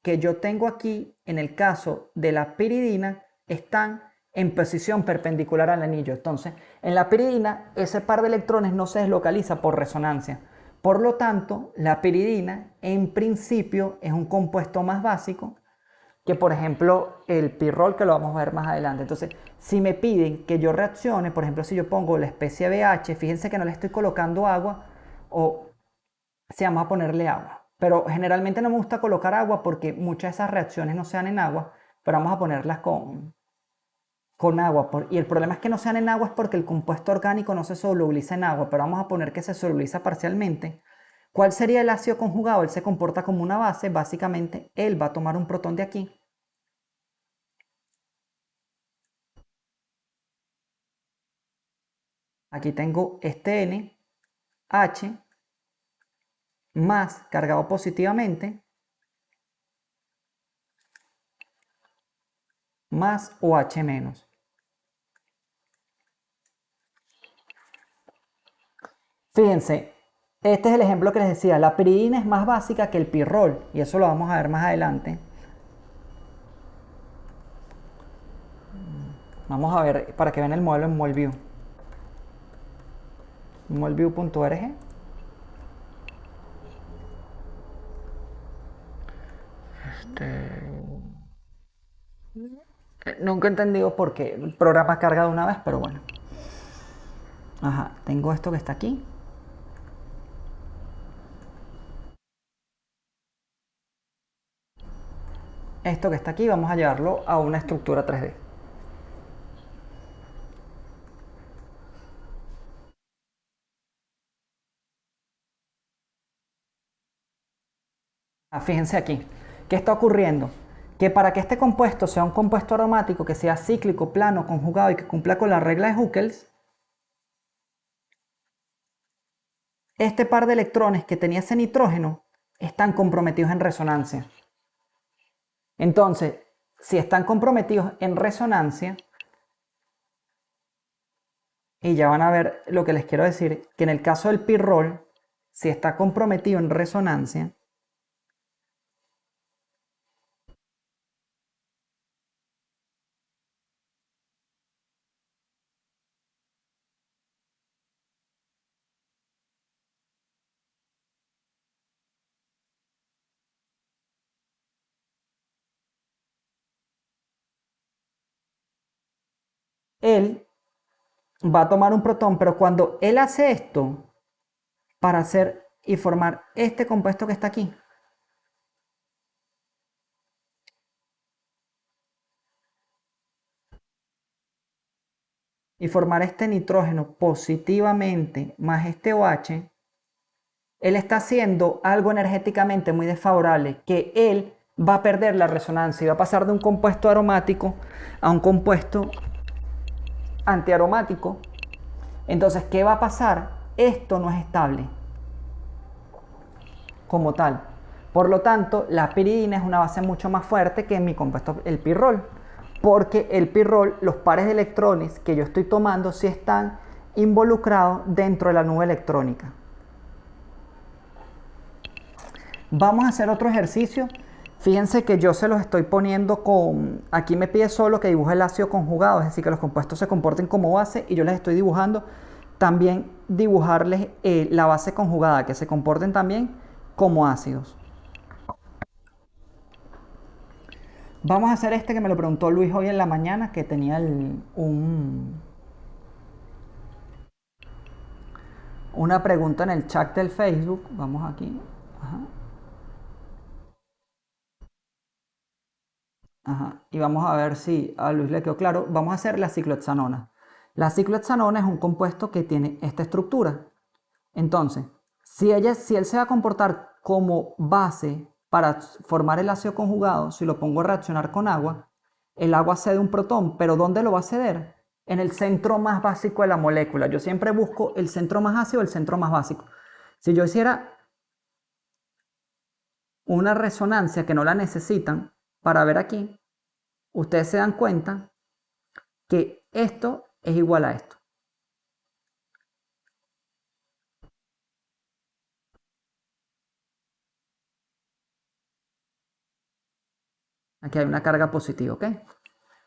que yo tengo aquí, en el caso de la piridina, están en posición perpendicular al anillo. Entonces, en la piridina, ese par de electrones no se deslocaliza por resonancia. Por lo tanto, la piridina, en principio, es un compuesto más básico que, por ejemplo, el pirrol, que lo vamos a ver más adelante. Entonces, si me piden que yo reaccione, por ejemplo, si yo pongo la especie BH, fíjense que no le estoy colocando agua, o si vamos a ponerle agua. Pero generalmente no me gusta colocar agua porque muchas de esas reacciones no se dan en agua, pero vamos a ponerlas con agua. Y el problema es que no sean en agua es porque el compuesto orgánico no se solubiliza en agua, pero vamos a poner que se solubiliza parcialmente. ¿Cuál sería el ácido conjugado? Él se comporta como una base, básicamente él va a tomar un protón de aquí. Aquí tengo este NH más cargado positivamente más OH menos. Fíjense, este es el ejemplo que les decía, la piridina es más básica que el pirrol y eso lo vamos a ver más adelante. Vamos a ver para que vean el modelo en Molview. Molview.org. Nunca he entendido por qué el programa carga de una vez, pero bueno. Ajá, tengo esto que está aquí. Esto que está aquí vamos a llevarlo a una estructura 3D. Fíjense aquí, ¿qué está ocurriendo? Que para que este compuesto sea un compuesto aromático, que sea cíclico, plano, conjugado y que cumpla con la regla de Huckel, este par de electrones que tenía ese nitrógeno están comprometidos en resonancia. Entonces, si están comprometidos en resonancia, y ya van a ver lo que les quiero decir, que en el caso del pirrol, si está comprometido en resonancia, él va a tomar un protón, pero cuando él hace esto, para hacer y formar este compuesto que está aquí, y formar este nitrógeno positivamente más este OH, él está haciendo algo energéticamente muy desfavorable, que él va a perder la resonancia y va a pasar de un compuesto aromático a un compuesto antiaromático. Entonces, ¿qué va a pasar? Esto no es estable como tal. Por lo tanto, la piridina es una base mucho más fuerte que mi compuesto, el pirrol. Porque el pirrol, los pares de electrones que yo estoy tomando sí están involucrados dentro de la nube electrónica. Vamos a hacer otro ejercicio. Fíjense que yo se los estoy poniendo con... Aquí me pide solo que dibuje el ácido conjugado, es decir, que los compuestos se comporten como base y yo les estoy dibujando. También dibujarles la base conjugada, que se comporten también como ácidos. Vamos a hacer este que me lo preguntó Luis hoy en la mañana, que tenía una pregunta en el chat del Facebook. Vamos aquí. Ajá. Ajá. Y vamos a ver si a Luis le quedó claro. Vamos a hacer la ciclohexanona. La ciclohexanona es un compuesto que tiene esta estructura. Entonces, si él se va a comportar como base para formar el ácido conjugado, si lo pongo a reaccionar con agua, el agua cede un protón, pero ¿dónde lo va a ceder? en el centro más básico de la molécula. Yo siempre busco el centro más ácido o el centro más básico. Si yo hiciera una resonancia que no la necesitan para ver aquí, ustedes se dan cuenta que esto es igual a esto. Aquí hay una carga positiva, ¿ok?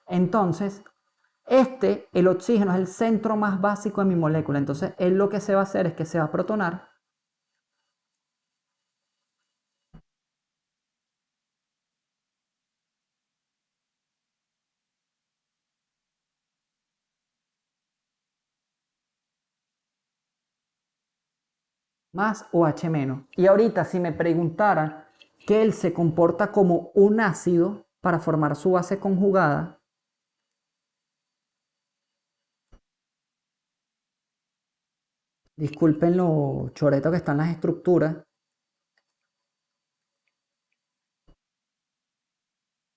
Entonces, el oxígeno es el centro más básico de mi molécula. Entonces, él lo que se va a hacer es que se va a protonar. Más OH menos. Y ahorita, si me preguntaran que él se comporta como un ácido para formar su base conjugada, disculpen lo choreto que están las estructuras,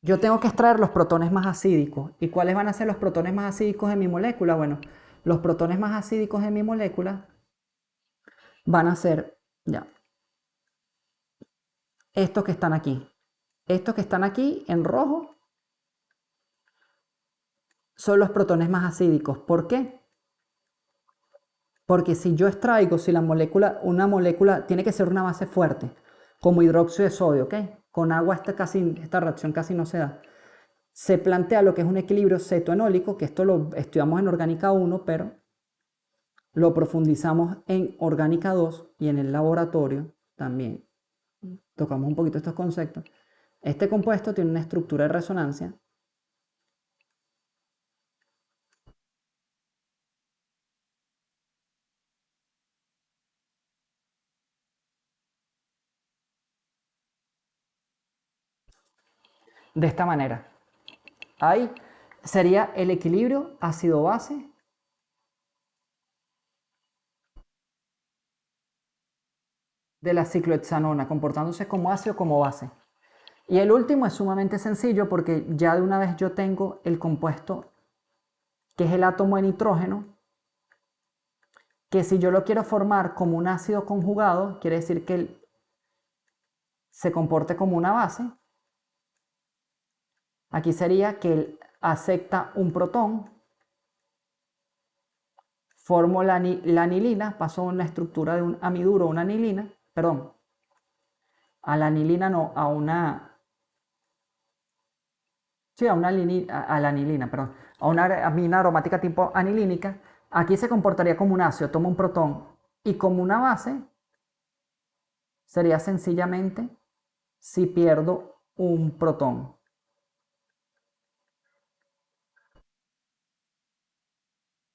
yo tengo que extraer los protones más acídicos. ¿Y cuáles van a ser los protones más acídicos de mi molécula? Bueno, los protones más acídicos de mi molécula van a ser, ya, estos que están aquí. Estos que están aquí en rojo son los protones más acídicos. ¿Por qué? Porque si yo extraigo, si una molécula tiene que ser una base fuerte, como hidróxido de sodio, ¿ok? Con agua esta reacción casi no se da. Se plantea lo que es un equilibrio cetoenólico, que esto lo estudiamos en Orgánica 1, pero lo profundizamos en Orgánica 2 y en el laboratorio también. Tocamos un poquito estos conceptos. Este compuesto tiene una estructura de resonancia de esta manera. Ahí sería el equilibrio ácido-base de la ciclohexanona, comportándose como ácido o como base. Y el último es sumamente sencillo porque ya de una vez yo tengo el compuesto que es el átomo de nitrógeno, que si yo lo quiero formar como un ácido conjugado, quiere decir que él se comporte como una base. Aquí sería que él acepta un protón, formo la anilina, paso a una estructura de un amiduro, una anilina, perdón, a la anilina no, a una, sí, a la anilina, perdón, a una amina aromática tipo anilínica. Aquí se comportaría como un ácido, toma un protón, y como una base sería sencillamente si pierdo un protón,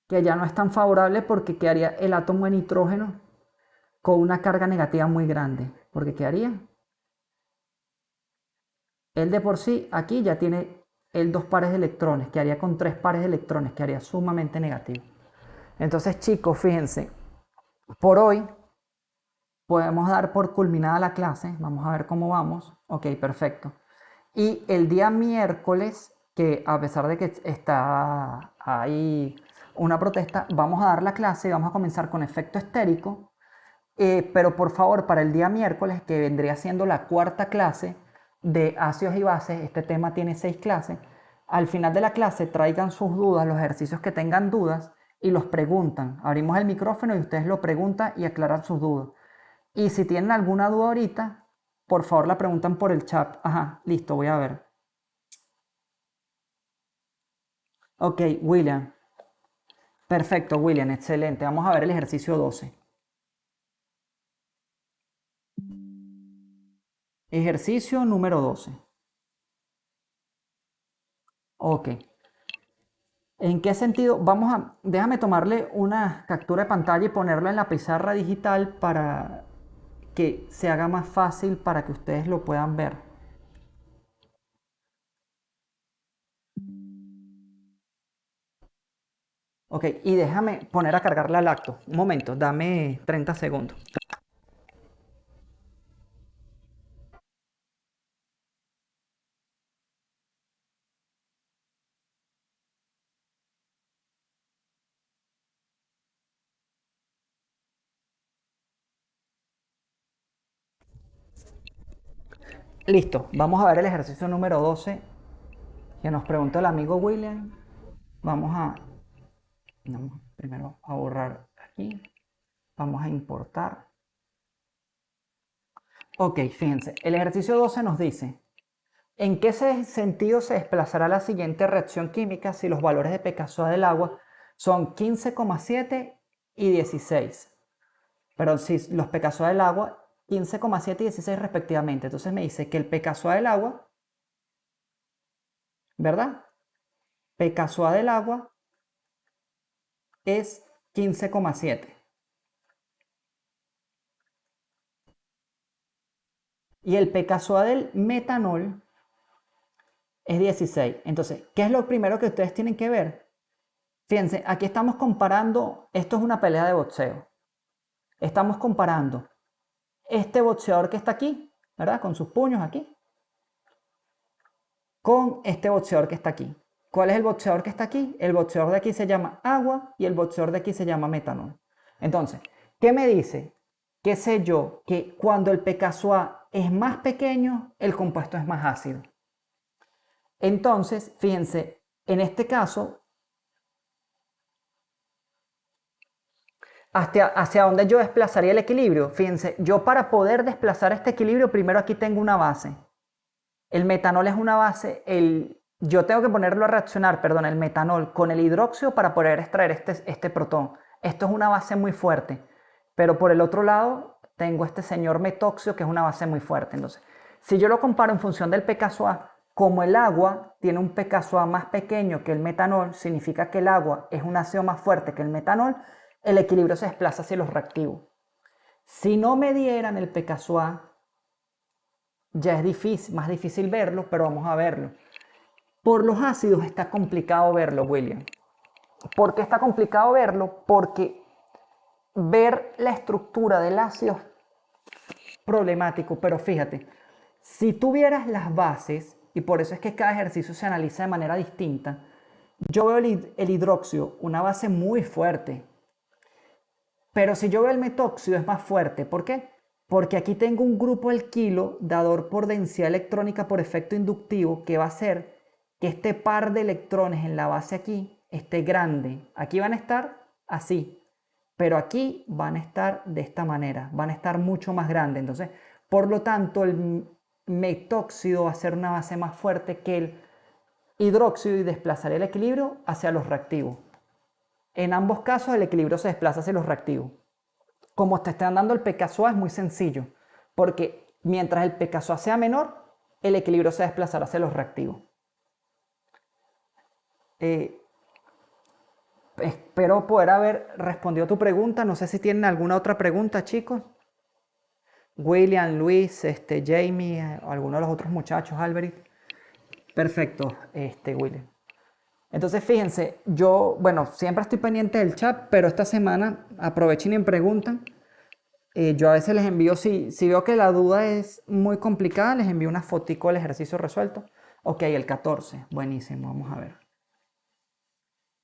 que ya no es tan favorable porque quedaría el átomo de nitrógeno con una carga negativa muy grande, porque quedaría él de por sí aquí ya tiene el dos pares de electrones, quedaría con tres pares de electrones, quedaría sumamente negativo. Entonces, chicos, fíjense, por hoy podemos dar por culminada la clase. Vamos a ver cómo vamos. Ok, perfecto. Y el día miércoles, que a pesar de que está ahí una protesta, vamos a dar la clase y vamos a comenzar con efecto estérico. Pero por favor, para el día miércoles, que vendría siendo la cuarta clase de ácidos y bases, este tema tiene 6 clases, al final de la clase traigan sus dudas, los ejercicios que tengan dudas y los preguntan. Abrimos el micrófono y ustedes lo preguntan y aclaran sus dudas. Y si tienen alguna duda ahorita, por favor la preguntan por el chat. Ajá, listo, voy a ver. Ok, William. Perfecto, William, excelente. Vamos a ver el ejercicio 12. Ejercicio número 12. Ok. ¿En qué sentido? Déjame tomarle una captura de pantalla y ponerla en la pizarra digital para que se haga más fácil para que ustedes lo puedan ver. Ok, y déjame poner a cargar la lacto. Un momento, dame 30 segundos. Listo, vamos a ver el ejercicio número 12 que nos preguntó el amigo William. Vamos a, vamos primero a borrar aquí. Vamos a importar. Ok, fíjense, el ejercicio 12 nos dice, ¿en qué sentido se desplazará la siguiente reacción química si los valores de pKa del agua son 15,7 y 16? Pero si los pKa del agua, 15,7 y 16 respectivamente. Entonces me dice que el pKa del agua, ¿verdad? pKa del agua es 15,7. Y el pKa del metanol es 16. Entonces, ¿qué es lo primero que ustedes tienen que ver? Fíjense, aquí estamos comparando, esto es una pelea de boxeo. Estamos comparando este boxeador que está aquí, ¿verdad? Con sus puños aquí, con este boxeador que está aquí. ¿Cuál es el boxeador que está aquí? El boxeador de aquí se llama agua y el boxeador de aquí se llama metanol. Entonces, ¿qué me dice? ¿Qué sé yo? Que cuando el pKa es más pequeño, el compuesto es más ácido. Entonces, fíjense, en este caso, hacia dónde yo desplazaría el equilibrio. Fíjense, yo para poder desplazar este equilibrio, primero aquí tengo una base. El metanol es una base, yo tengo que ponerlo a reaccionar, perdón, el metanol con el hidróxido para poder extraer este protón. Esto es una base muy fuerte, pero por el otro lado tengo este señor metóxido que es una base muy fuerte. Entonces, si yo lo comparo en función del pKa, como el agua tiene un pKa más pequeño que el metanol, significa que el agua es un ácido más fuerte que el metanol, el equilibrio se desplaza hacia los reactivos. Si no me dieran el pKa, ya es difícil, más difícil verlo, pero vamos a verlo. Por los ácidos está complicado verlo, William. ¿Por qué está complicado verlo? Porque ver la estructura del ácido es problemático, pero fíjate, si tuvieras las bases, y por eso es que cada ejercicio se analiza de manera distinta, yo veo el hidróxido, una base muy fuerte, pero si yo veo el metóxido es más fuerte. ¿Por qué? Porque aquí tengo un grupo alquilo dador por densidad electrónica por efecto inductivo que va a hacer que este par de electrones en la base aquí esté grande. Aquí van a estar así, pero aquí van a estar de esta manera, van a estar mucho más grandes. Entonces, por lo tanto, el metóxido va a ser una base más fuerte que el hidróxido y desplazaría el equilibrio hacia los reactivos. En ambos casos, el equilibrio se desplaza hacia los reactivos. Como te están dando el pKa es muy sencillo, porque mientras el pKa sea menor, el equilibrio se desplazará hacia los reactivos. Eh, Espero poder haber respondido a tu pregunta. No sé si tienen alguna otra pregunta, chicos. William, Luis, Jamie, alguno de los otros muchachos, Albert. Perfecto, William. Entonces, fíjense, yo, bueno, siempre estoy pendiente del chat, pero esta semana aprovechen y me preguntan. Yo a veces les envío, si veo que la duda es muy complicada, les envío una fotico del ejercicio resuelto. Ok, el 14, buenísimo, vamos a ver.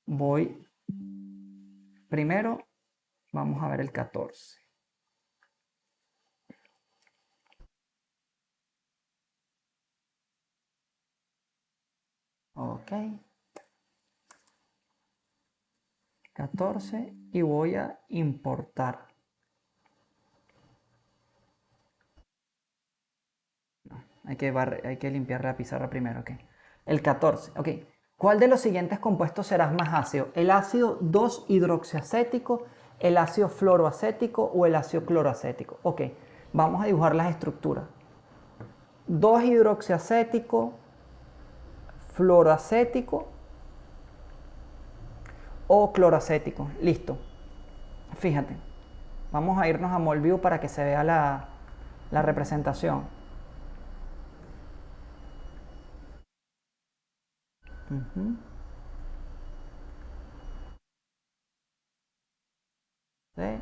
Voy primero, vamos a ver el 14. Ok, 14 y voy a importar. Hay que limpiar la pizarra primero, ok. El 14, ok. ¿Cuál de los siguientes compuestos será más ácido? ¿El ácido 2-hidroxiacético, el ácido fluoroacético o el ácido cloroacético? Ok, vamos a dibujar las estructuras. 2-hidroxiacético, fluoroacético o cloroacético. Listo. Fíjate. Vamos a irnos a Molview para que se vea la representación. D,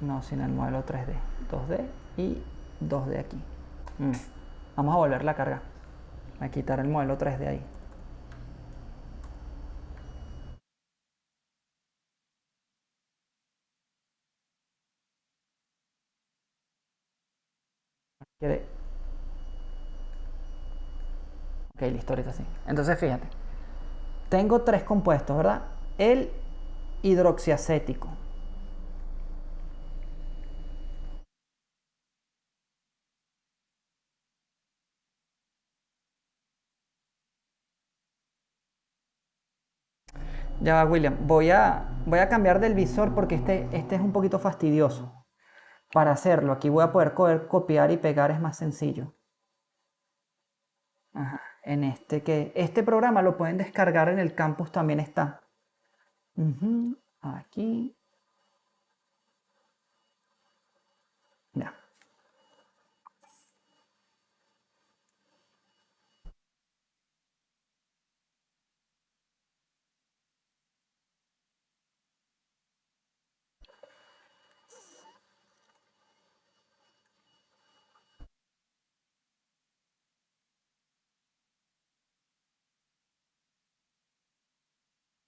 no, sin el modelo 3D. 2D y 2D aquí. Vamos a volverla a cargar. A quitar el modelo 3D ahí. Quiere- Ok, listo, ahorita sí. Entonces fíjate, tengo tres compuestos, ¿verdad? El hidroxiacético. Ya va, William. Voy a cambiar del visor porque este es un poquito fastidioso. Para hacerlo, aquí voy a poder copiar y pegar, es más sencillo. Ajá. Este programa lo pueden descargar en el campus, también está. Ujú, aquí. Ya.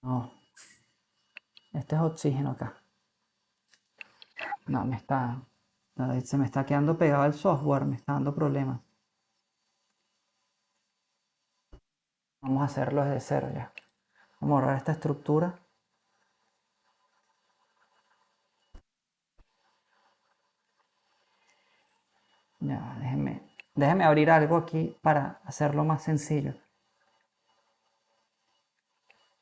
No, este es oxígeno acá. No, se me está quedando pegado el software, me está dando problemas. Vamos a hacerlo desde cero ya. Vamos a borrar esta estructura. Ya, déjeme abrir algo aquí para hacerlo más sencillo.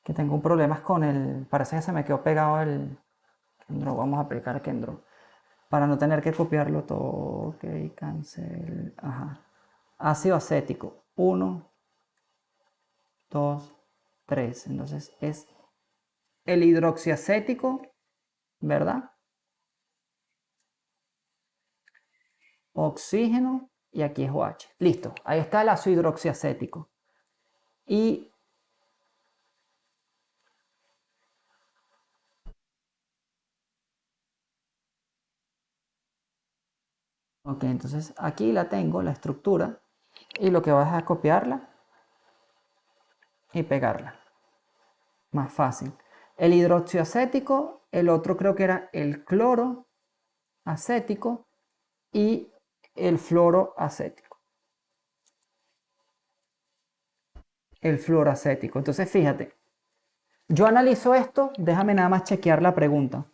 Que tengo un problema con el... Parece que se me quedó pegado el... Kendro, vamos a aplicar Kendro. Para no tener que copiarlo todo. Ok, cancel. Ajá. Ácido acético. Uno, dos, tres. Entonces es el hidroxiacético, ¿verdad? Oxígeno y aquí es OH. Listo. Ahí está el ácido hidroxiacético. Y, ok, entonces aquí la tengo, la estructura. Y lo que vas a copiarla y pegarla. Más fácil. El hidroxiacético, el otro creo que era el cloro acético y el fluoroacético. El fluoroacético. Entonces, fíjate, yo analizo esto, déjame nada más chequear la pregunta.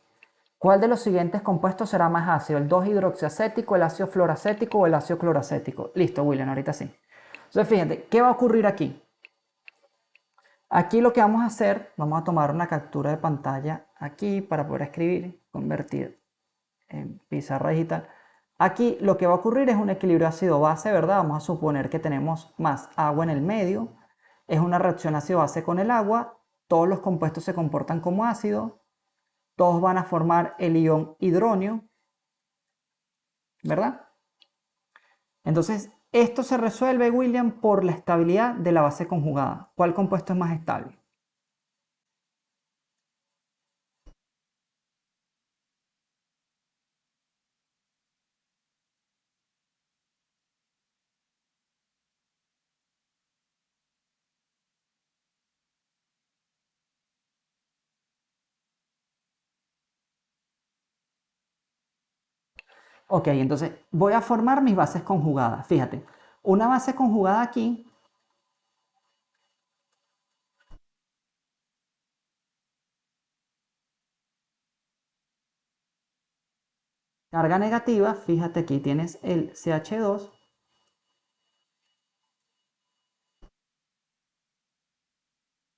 ¿Cuál de los siguientes compuestos será más ácido? ¿El 2-hidroxiacético, el ácido fluoroacético o el ácido cloracético? Listo, William, ahorita sí. Entonces, fíjate, ¿qué va a ocurrir aquí? Aquí lo que vamos a hacer, vamos a tomar una captura de pantalla aquí para poder escribir, convertir en pizarra digital. Aquí lo que va a ocurrir es un equilibrio ácido-base, ¿verdad? Vamos a suponer que tenemos más agua en el medio. Es una reacción ácido-base con el agua. Todos los compuestos se comportan como ácido. Todos van a formar el ion hidronio, ¿verdad? Entonces, esto se resuelve, William, por la estabilidad de la base conjugada. ¿Cuál compuesto es más estable? Ok, entonces voy a formar mis bases conjugadas. Fíjate, una base conjugada aquí, carga negativa, fíjate aquí tienes el CH2,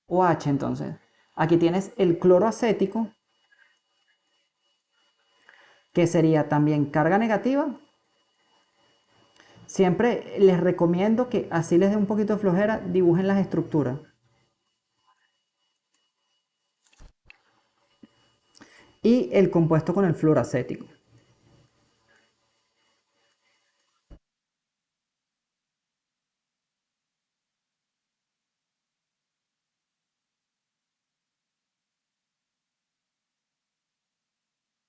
OH entonces. Aquí tienes el cloro acético, que sería también carga negativa. Siempre les recomiendo que así les dé un poquito de flojera, dibujen las estructuras. Y el compuesto con el fluoracético.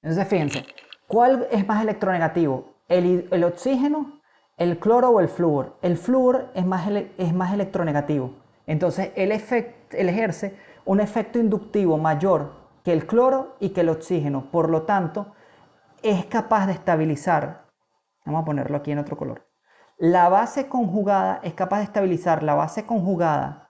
Entonces fíjense, ¿cuál es más electronegativo? ¿El oxígeno, el cloro o el flúor? El flúor es más electronegativo. Entonces él ejerce un efecto inductivo mayor que el cloro y que el oxígeno. Por lo tanto, es capaz de estabilizar, vamos a ponerlo aquí en otro color, La base conjugada es capaz de estabilizar la base conjugada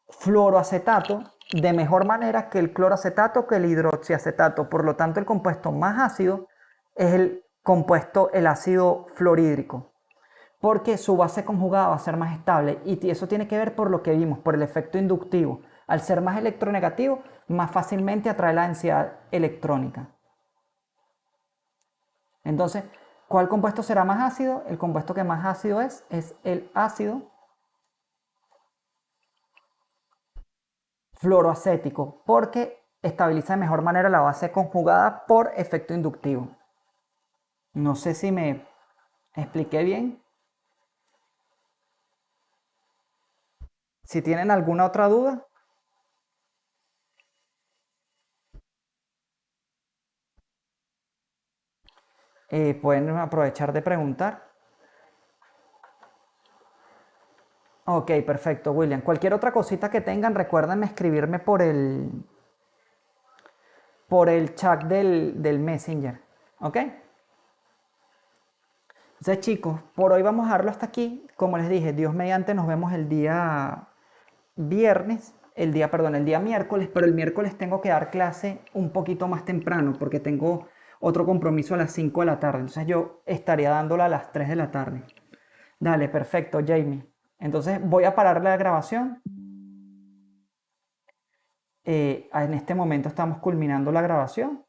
fluoroacetato de mejor manera que el cloroacetato, que el hidroxiacetato. Por lo tanto, el compuesto más ácido es el ácido fluorhídrico, porque su base conjugada va a ser más estable y eso tiene que ver por lo que vimos, por el efecto inductivo. Al ser más electronegativo, más fácilmente atrae la densidad electrónica. Entonces, ¿cuál compuesto será más ácido? El compuesto que más ácido es el ácido fluoroacético, porque estabiliza de mejor manera la base conjugada por efecto inductivo. No sé si me expliqué bien. Si tienen alguna otra duda, pueden aprovechar de preguntar. Ok, perfecto, William. Cualquier otra cosita que tengan, recuerden escribirme por el chat del Messenger. ¿Ok? Entonces, chicos, por hoy vamos a dejarlo hasta aquí. Como les dije, Dios mediante, nos vemos el día viernes, el día miércoles, pero el miércoles tengo que dar clase un poquito más temprano porque tengo otro compromiso a las 5 de la tarde. Entonces yo estaría dándola a las 3 de la tarde. Dale, perfecto, Jamie. Entonces voy a parar la grabación. En este momento estamos culminando la grabación.